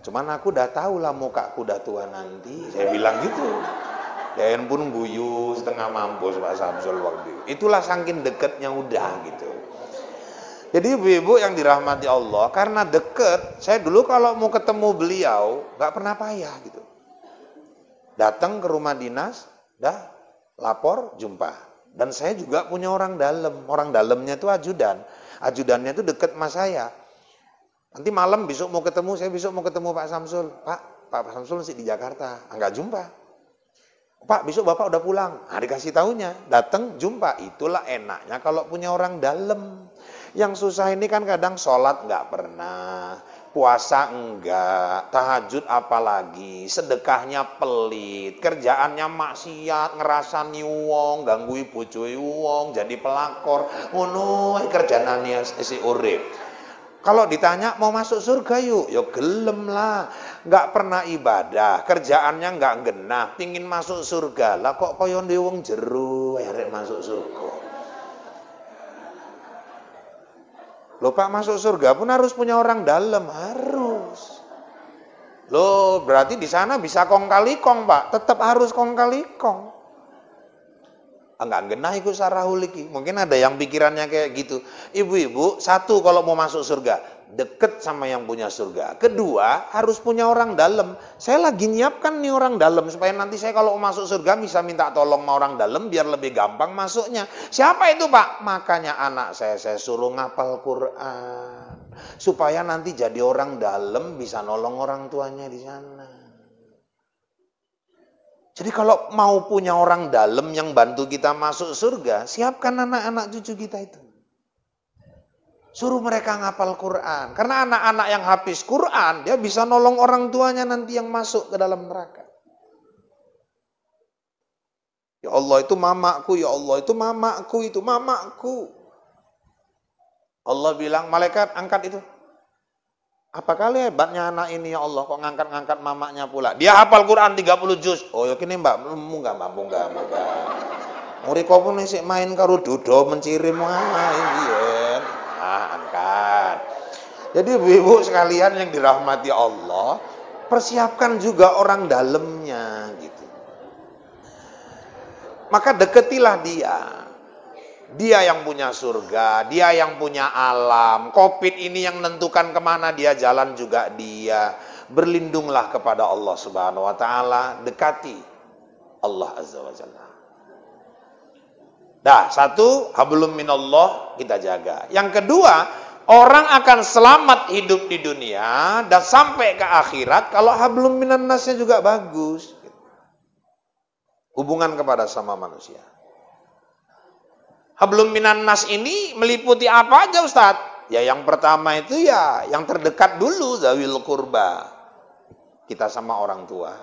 Cuman aku udah tahu lah mukaku udah tua nanti, saya bilang gitu. Dan pun guyu setengah mampus Pak Samsul waktu itu. Itulah saking deketnya udah gitu. Jadi ibu-ibu yang dirahmati Allah, karena deket, saya dulu kalau mau ketemu beliau nggak pernah payah gitu. Datang ke rumah dinas, dah lapor, jumpa. Dan saya juga punya orang dalamnya itu ajudan. Ajudannya itu deket sama saya. Nanti malam besok mau ketemu, saya besok mau ketemu Pak Samsul. Pak Samsul masih di Jakarta, nggak jumpa. Pak, besok Bapak udah pulang. Nah, dikasih tahunya, datang jumpa. Itulah enaknya kalau punya orang dalam. Yang susah ini kan kadang sholat nggak pernah, puasa enggak, tahajud apalagi, sedekahnya pelit, kerjaannya maksiat, ngerasani wong, ganggu bojone wong, jadi pelakor, ngono kerjaannya si urip. Kalau ditanya mau masuk surga yuk, ya gelem lah. Nggak pernah ibadah, kerjaannya nggak genah, pingin masuk surga lah kok koyo ndek wong jero arek masuk surga. Loh Pak, masuk surga pun harus punya orang dalam, harus. Loh berarti di sana bisa kong kali kong Pak, tetap harus kong kali kong. Enggak genah ikut sarahul iki. Mungkin ada yang pikirannya kayak gitu. Ibu-ibu, satu kalau mau masuk surga, deket sama yang punya surga. Kedua, harus punya orang dalam. Saya lagi nyiapkan nih orang dalam supaya nanti saya kalau mau masuk surga bisa minta tolong sama orang dalam biar lebih gampang masuknya. Siapa itu Pak? Makanya anak saya suruh ngapal Quran. Supaya nanti jadi orang dalam bisa nolong orang tuanya di sana. Jadi kalau mau punya orang dalam yang bantu kita masuk surga, siapkan anak-anak cucu kita itu. Suruh mereka ngapal Quran. Karena anak-anak yang habis Quran, dia bisa nolong orang tuanya nanti yang masuk ke dalam neraka. Ya Allah itu mamaku, ya Allah itu mamaku, itu mamaku. Allah bilang, malaikat angkat itu. Apa kali hebatnya anak ini ya Allah, kok ngangkat-ngangkat mamanya pula. Dia hafal Quran 30 juz. Oh ya kini mbak, munggah. Muriko pun isik main karo dodo mencirim main. Angkat. Jadi ibu-ibu sekalian yang dirahmati Allah, persiapkan juga orang dalamnya gitu. Maka deketilah dia. Dia yang punya surga, dia yang punya alam. Covid ini yang menentukan kemana dia jalan juga dia. Berlindunglah kepada Allah Subhanahu wa Ta'ala, dekati Allah Azza wa Jalla. Dah, satu, hablum minallah kita jaga. Yang kedua, orang akan selamat hidup di dunia dan sampai ke akhirat kalau hablum minan nasnya juga bagus. Hubungan kepada sama manusia. Hablum minan nas ini meliputi apa aja Ustadz? Ya yang pertama itu ya yang terdekat dulu, zawil kurba. Kita sama orang tua.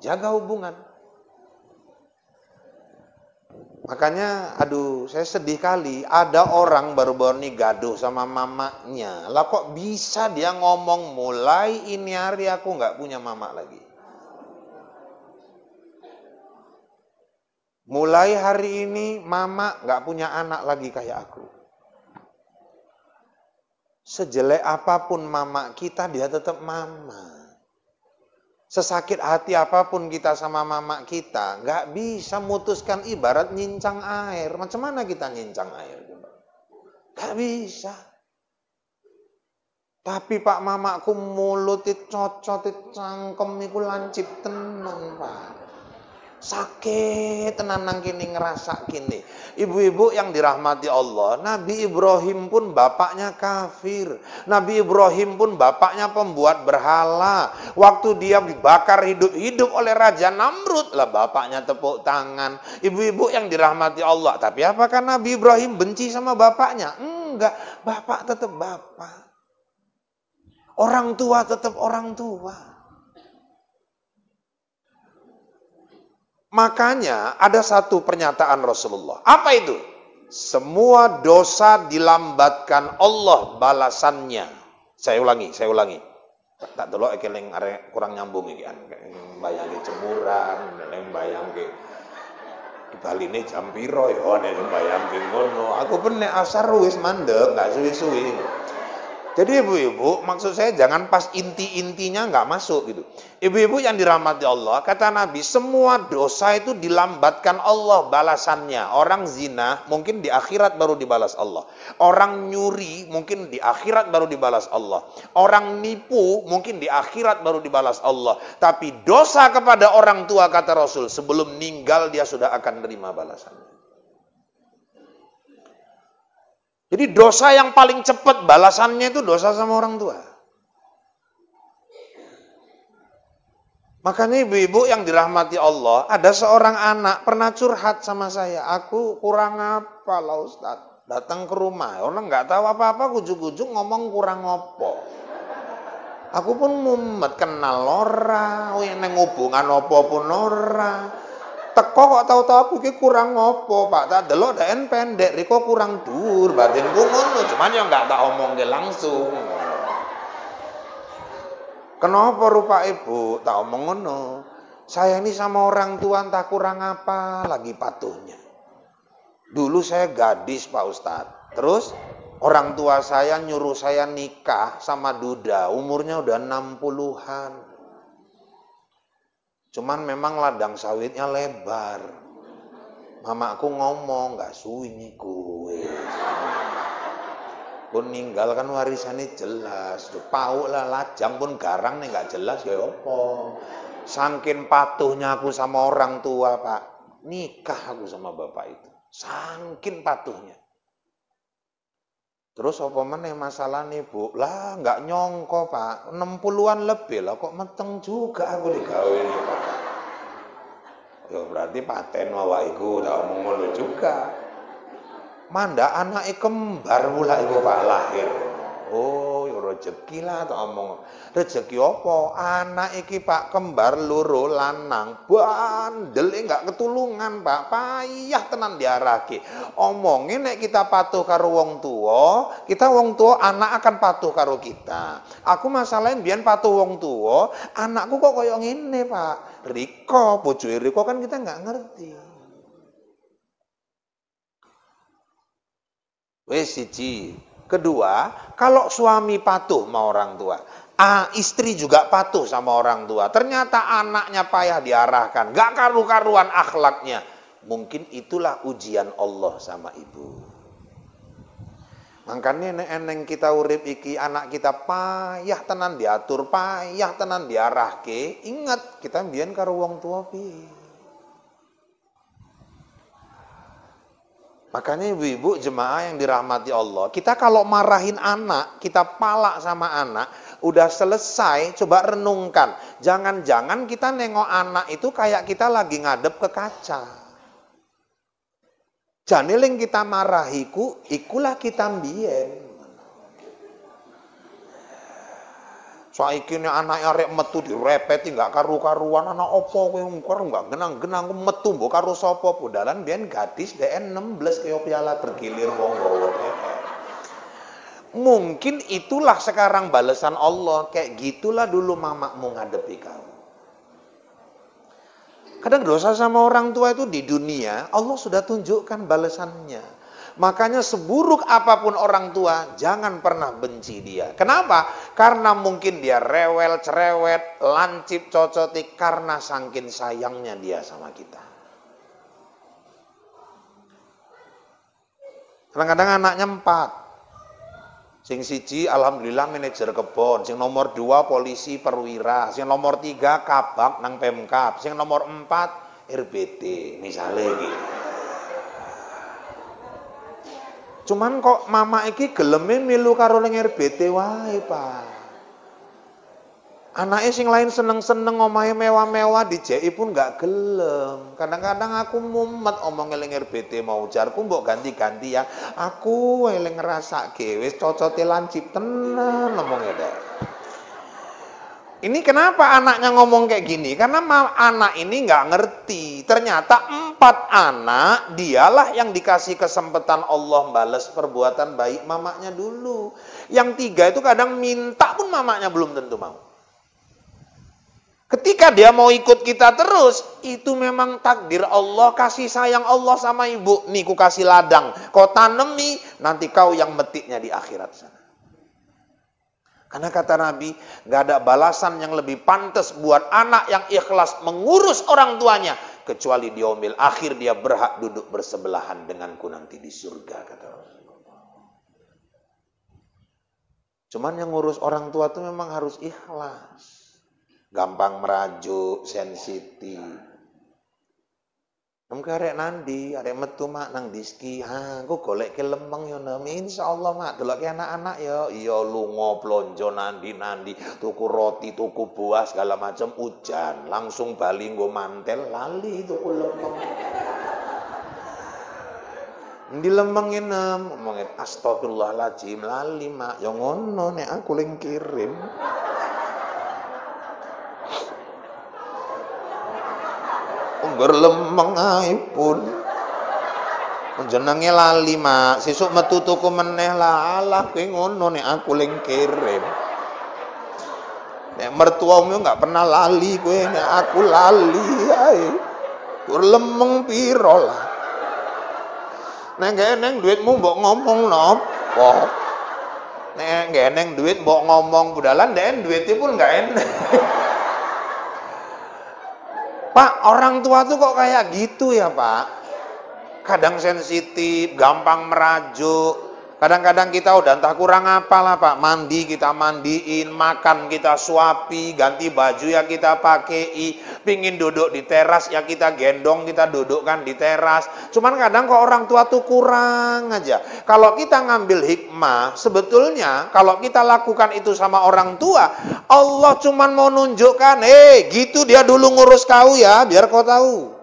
Jaga hubungan. Makanya aduh saya sedih kali ada orang baru-baru ini gaduh sama mamanya. Lah kok bisa dia ngomong mulai ini hari aku nggak punya mama lagi. Mulai hari ini mama gak punya anak lagi kayak aku. Sejelek apapun mama kita, dia tetap mama. Sesakit hati apapun kita sama mama kita, gak bisa mutuskan ibarat nyincang air. Macam mana kita nyincang air? Gak bisa. Tapi Pak mamaku mulut cocot cangkem niku lancip tenang Pak. Sakit tenan nang kini ngerasa kini. Ibu-ibu yang dirahmati Allah, Nabi Ibrahim pun bapaknya kafir. Nabi Ibrahim pun bapaknya pembuat berhala. Waktu dia dibakar hidup-hidup oleh Raja Namrud, lah bapaknya tepuk tangan. Ibu-ibu yang dirahmati Allah, tapi apakah Nabi Ibrahim benci sama bapaknya? Enggak, bapak tetap bapak. Orang tua tetap orang tua. Makanya ada satu pernyataan Rasulullah. Apa itu? Semua dosa dilambatkan Allah balasannya. Saya ulangi. Tak delok ekeleng arek kurang nyambung iki kan. Bayangi jemuran, bayangke di Bali ini jam piro ya nek bayangke ngono. Aku ben nek asar wis mandek, enggak suwi-suwi. Jadi ibu-ibu, maksud saya jangan pas inti-intinya nggak masuk gitu. Ibu-ibu yang dirahmati Allah, kata Nabi, semua dosa itu dilambatkan Allah balasannya. Orang zina mungkin di akhirat baru dibalas Allah. Orang nyuri mungkin di akhirat baru dibalas Allah. Orang nipu mungkin di akhirat baru dibalas Allah. Tapi dosa kepada orang tua, kata Rasul, sebelum meninggal dia sudah akan menerima balasannya. Jadi dosa yang paling cepat balasannya itu dosa sama orang tua. Makanya ibu-ibu yang dirahmati Allah, ada seorang anak pernah curhat sama saya. Aku kurang apa lah Ustaz? Datang ke rumah, orang nggak tahu apa-apa, ujuk-ujuk ngomong kurang apa. Aku pun mumet kenal ora, neng hubungan apa pun ora. Teko kok tahu-tahu aku ki kurang ngopo, Pak. Tak delok daen pendek, riko kurang dur, batinku ngono, cuman yang enggak tak omongke langsung. Kenapa rupa ibu? Tak omong ngono. Saya ini sama orang tua entah kurang apa lagi patuhnya. Dulu saya gadis, Pak Ustadz. Terus orang tua saya nyuruh saya nikah sama duda, umurnya udah 60-an. Cuman memang ladang sawitnya lebar. Mamaku ngomong, gak suwi gue. Pun ninggal kan warisannya jelas. Pau lah lajang pun garang nih gak jelas ya apa. Saking patuhnya aku sama orang tua, Pak. Nikah aku sama bapak itu. Saking patuhnya. Terus apa meneh masalah nih Bu? Lah nggak nyongko Pak, 60-an lebih lah kok meteng juga aku digawe ini Pak. Ya berarti paten wawahiku tak omong ngono juga. Manda anak kembar pula iku Pak lahir. Oh, ya rezeki lah tak omong. Rezeki apa? Anak iki Pak kembar loro lanang. Bandel enggak ketulungan Pak. Payah tenan diarahke. Omongin nek kita patuh karo wong tua, kita wong tua anak akan patuh karo kita. Aku masalahin biyen patuh wong tua, anakku kok koyo ngene Pak. Riko, bojoe Riko kan kita enggak ngerti. Wes siji. Kedua, kalau suami patuh sama orang tua, istri juga patuh sama orang tua, ternyata anaknya payah diarahkan, gak karu-karuan akhlaknya, mungkin itulah ujian Allah sama ibu. Makanya eneng kita urip iki, anak kita payah tenan diatur, payah tenan diarahke, ingat kita mbiyen karo wong tua piye. Makanya ibu-ibu jemaah yang dirahmati Allah, kita kalau marahin anak, kita palak sama anak, udah selesai, coba renungkan. Jangan-jangan kita nengok anak itu kayak kita lagi ngadep ke kaca. Janiling kita marahiku, ikulah kita mbiyen. Saiki nek anake arek metu direpeti enggak karu-karuan, anak opo kowe ngkor enggak genang-genang metu mbok karo sapa budalan biyen gadis DN 16 kaya piala bergilir wong gowo. Mungkin itulah sekarang balasan Allah, kayak gitulah dulu mamamu ngadepi kamu. Kadang dosa sama orang tua itu di dunia Allah sudah tunjukkan balasannya. Makanya seburuk apapun orang tua, jangan pernah benci dia. Kenapa? Karena mungkin dia rewel, cerewet, lancip, cocotik, karena saking sayangnya dia sama kita. Kadang-kadang anaknya 4. Sing siji alhamdulillah manajer kebon, sing nomor 2 polisi perwira, sing nomor 3 kabak nang Pemkab, sing nomor 4 RBT misalnya gitu. Cuman kok mama iki geleme milu karo ning RBT wae, Pak. Anake sing lain seneng-seneng omahe mewah-mewah dijeki pun gak gelem. Kadang-kadang aku mumet omong eling RBT mau ujarku mbok ganti-ganti ya. Aku eling ngrasake wis cocote lancip tenan omongnya deh. Ini kenapa anaknya ngomong kayak gini? Karena anak ini nggak ngerti. Ternyata 4 anak dialah yang dikasih kesempatan Allah balas perbuatan baik mamanya dulu. Yang 3 itu kadang minta pun mamanya belum tentu mau. Ketika dia mau ikut kita terus, itu memang takdir Allah, kasih sayang Allah sama ibu. Nih ku kasih ladang, kau tanemi, nanti kau yang metiknya di akhirat sana. Karena kata Nabi, gak ada balasan yang lebih pantas buat anak yang ikhlas mengurus orang tuanya. Kecuali di yaumil akhir dia berhak duduk bersebelahan denganku nanti di surga, kata Rasulullah. Cuman yang ngurus orang tua itu memang harus ikhlas. Gampang merajuk, sensitif. Karek nandi, arek metu mak nang diski, aku golek ke lemeng yo nem, insyaallah mak delok ke anak-anak yo, iya lunga plonjo nandi, tuku roti, tuku buah segala macam hujan, langsung bali nggo mantel, lali tuku lemeng. Di lemeng nem, ngomongin astagfirullahaladzim, lali mak, yo ngono nek aku ling kirim. Berlemeng ae pun jenenge lali mak sesuk metu tuku meneh lah alah kowe ngono nek aku ling kirim nek mertuamu enggak pernah lali kowe nek aku lali ae berlemeng piro lah nek eneng duitmu mbok ngomong nopo nek eneng duit mbok ngomong budalan ndek duitnya pun enggak enek. Pak, orang tua tuh kok kayak gitu ya Pak? Kadang sensitif, gampang merajuk. Kadang-kadang kita udah entah kurang apa lah Pak. Mandi kita mandiin, makan kita suapi, ganti baju ya kita pakei. Pingin duduk di teras ya kita gendong, kita dudukkan di teras. Cuman kadang kok orang tua tuh kurang aja. Kalau kita ngambil hikmah, sebetulnya kalau kita lakukan itu sama orang tua, Allah cuman mau nunjukkan, gitu dia dulu ngurus kau ya, biar kau tahu.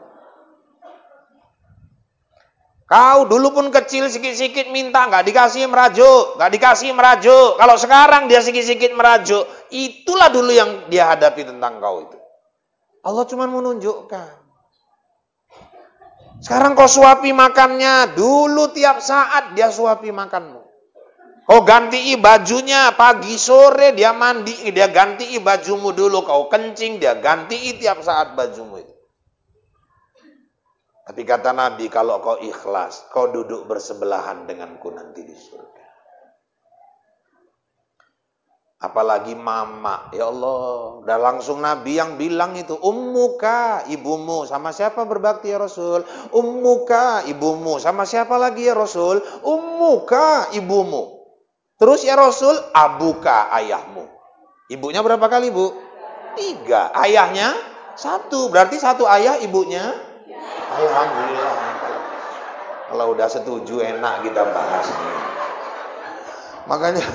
Kau dulu pun kecil sikit-sikit minta, nggak dikasih merajuk. Kalau sekarang dia sikit-sikit merajuk, itulah dulu yang dia hadapi tentang kau itu. Allah cuma menunjukkan. Sekarang kau suapi makannya, dulu tiap saat dia suapi makanmu. Kau ganti bajunya, pagi sore dia mandi, dia ganti bajumu dulu. Kau kencing, dia ganti tiap saat bajumu itu. Tapi kata Nabi, kalau kau ikhlas, kau duduk bersebelahan denganku nanti di surga. Apalagi mama, ya Allah. Udah langsung Nabi yang bilang itu, ummuka, ibumu. Sama siapa berbakti ya Rasul? Ummuka, ibumu. Sama siapa lagi ya Rasul? Ummuka, ibumu. Terus ya Rasul, abuka, ayahmu. Ibunya berapa kali Bu? 3. Ayahnya 1. Berarti 1 ayah, ibunya alhamdulillah. Kalau udah setuju enak kita bahas nih. Makanya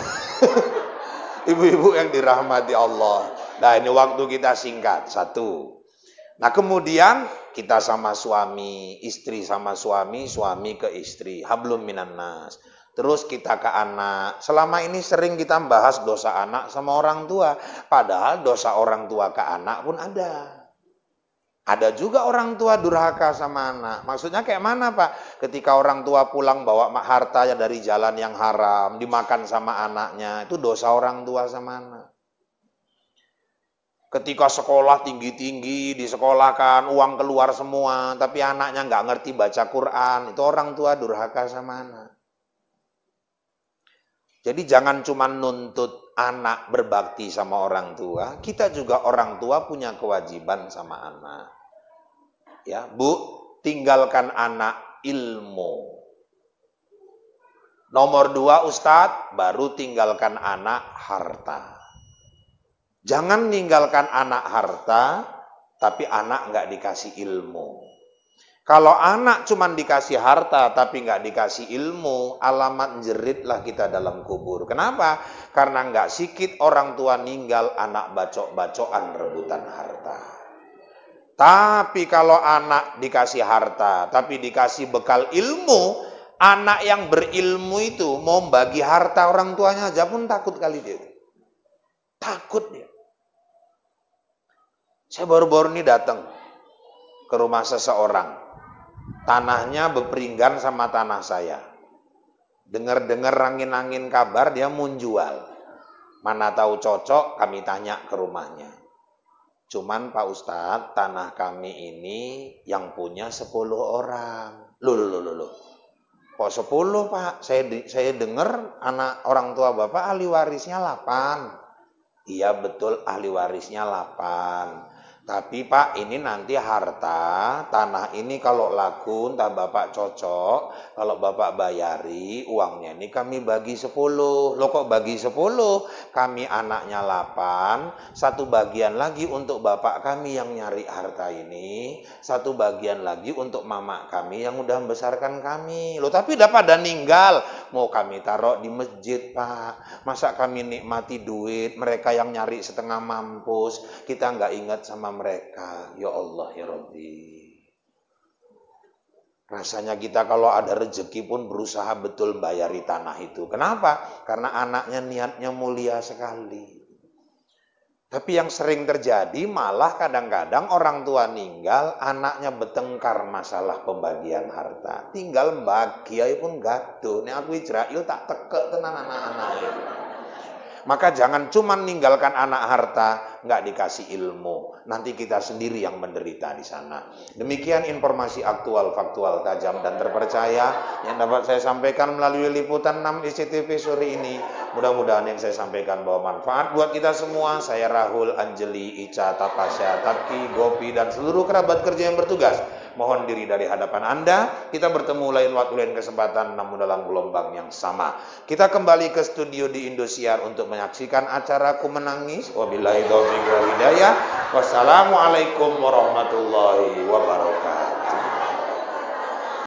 ibu-ibu yang dirahmati Allah. Nah ini waktu kita singkat. 1. Nah kemudian kita sama suami, istri sama suami, suami ke istri. Hablum minan nas. Terus kita ke anak. Selama ini sering kita bahas dosa anak sama orang tua. Padahal dosa orang tua ke anak pun ada. Ada juga orang tua durhaka sama anak. Maksudnya kayak mana Pak? Ketika orang tua pulang bawa harta dari jalan yang haram, dimakan sama anaknya, itu dosa orang tua sama anak. Ketika sekolah tinggi-tinggi, disekolahkan, uang keluar semua, tapi anaknya nggak ngerti baca Quran, itu orang tua durhaka sama anak. Jadi jangan cuma nuntut anak berbakti sama orang tua, kita juga orang tua punya kewajiban sama anak. Ya, Bu, tinggalkan anak ilmu. Nomor 2 Ustadz, baru tinggalkan anak harta. Jangan tinggalkan anak harta, tapi anak nggak dikasih ilmu. Kalau anak cuman dikasih harta tapi nggak dikasih ilmu, alamat jeritlah kita dalam kubur. Kenapa? Karena nggak sikit orang tua ninggal anak bacok-bacokan rebutan harta. Tapi kalau anak dikasih harta tapi dikasih bekal ilmu, anak yang berilmu itu mau bagi harta orang tuanya aja pun takut kali dia. Takut dia. Saya baru-baru ini datang ke rumah seseorang. Tanahnya berperinggan sama tanah saya. Dengar-dengar angin-angin kabar dia mau jual. Mana tahu cocok, kami tanya ke rumahnya. Cuman Pak Ustadz, tanah kami ini yang punya 10 orang. Loh. Kok 10 Pak? Saya dengar anak orang tua Bapak ahli warisnya 8. Iya betul, ahli warisnya 8. Tapi Pak, ini nanti harta, tanah ini kalau laku, entah Bapak cocok, kalau Bapak bayari, uangnya ini kami bagi 10. Loh kok bagi 10? Kami anaknya 8, satu bagian lagi untuk Bapak kami yang nyari harta ini, satu bagian lagi untuk mama kami yang udah membesarkan kami. Loh tapi udah pada ninggal, mau kami taruh di masjid Pak. Masa kami nikmati duit, mereka yang nyari setengah mampus, kita nggak ingat sama mereka. Ya Allah ya Rabbi. Rasanya kita kalau ada rezeki pun berusaha betul bayari tanah itu. Kenapa? Karena anaknya niatnya mulia sekali. Tapi yang sering terjadi malah kadang-kadang orang tua ninggal, anaknya bertengkar masalah pembagian harta. Tinggal bagiai pun gaduh. Ini aku Israel tak tekek tenan anak-anak itu. Maka jangan cuma ninggalkan anak harta, nggak dikasih ilmu. Nanti kita sendiri yang menderita di sana. Demikian informasi aktual, faktual, tajam, dan terpercaya yang dapat saya sampaikan melalui liputan 6 ICTV sore ini. Mudah-mudahan yang saya sampaikan bawa manfaat buat kita semua. Saya Rahul, Anjeli, Ica, Tapasya, Tapki, Gopi, dan seluruh kerabat kerja yang bertugas. Mohon diri dari hadapan Anda. Kita bertemu lain waktu, lain kesempatan, namun dalam gelombang yang sama. Kita kembali ke studio di Indosiar untuk menyaksikan acara Ku Menangis. Wabillahi taufiq wal hidayah. Wassalamualaikum warahmatullahi wabarakatuh.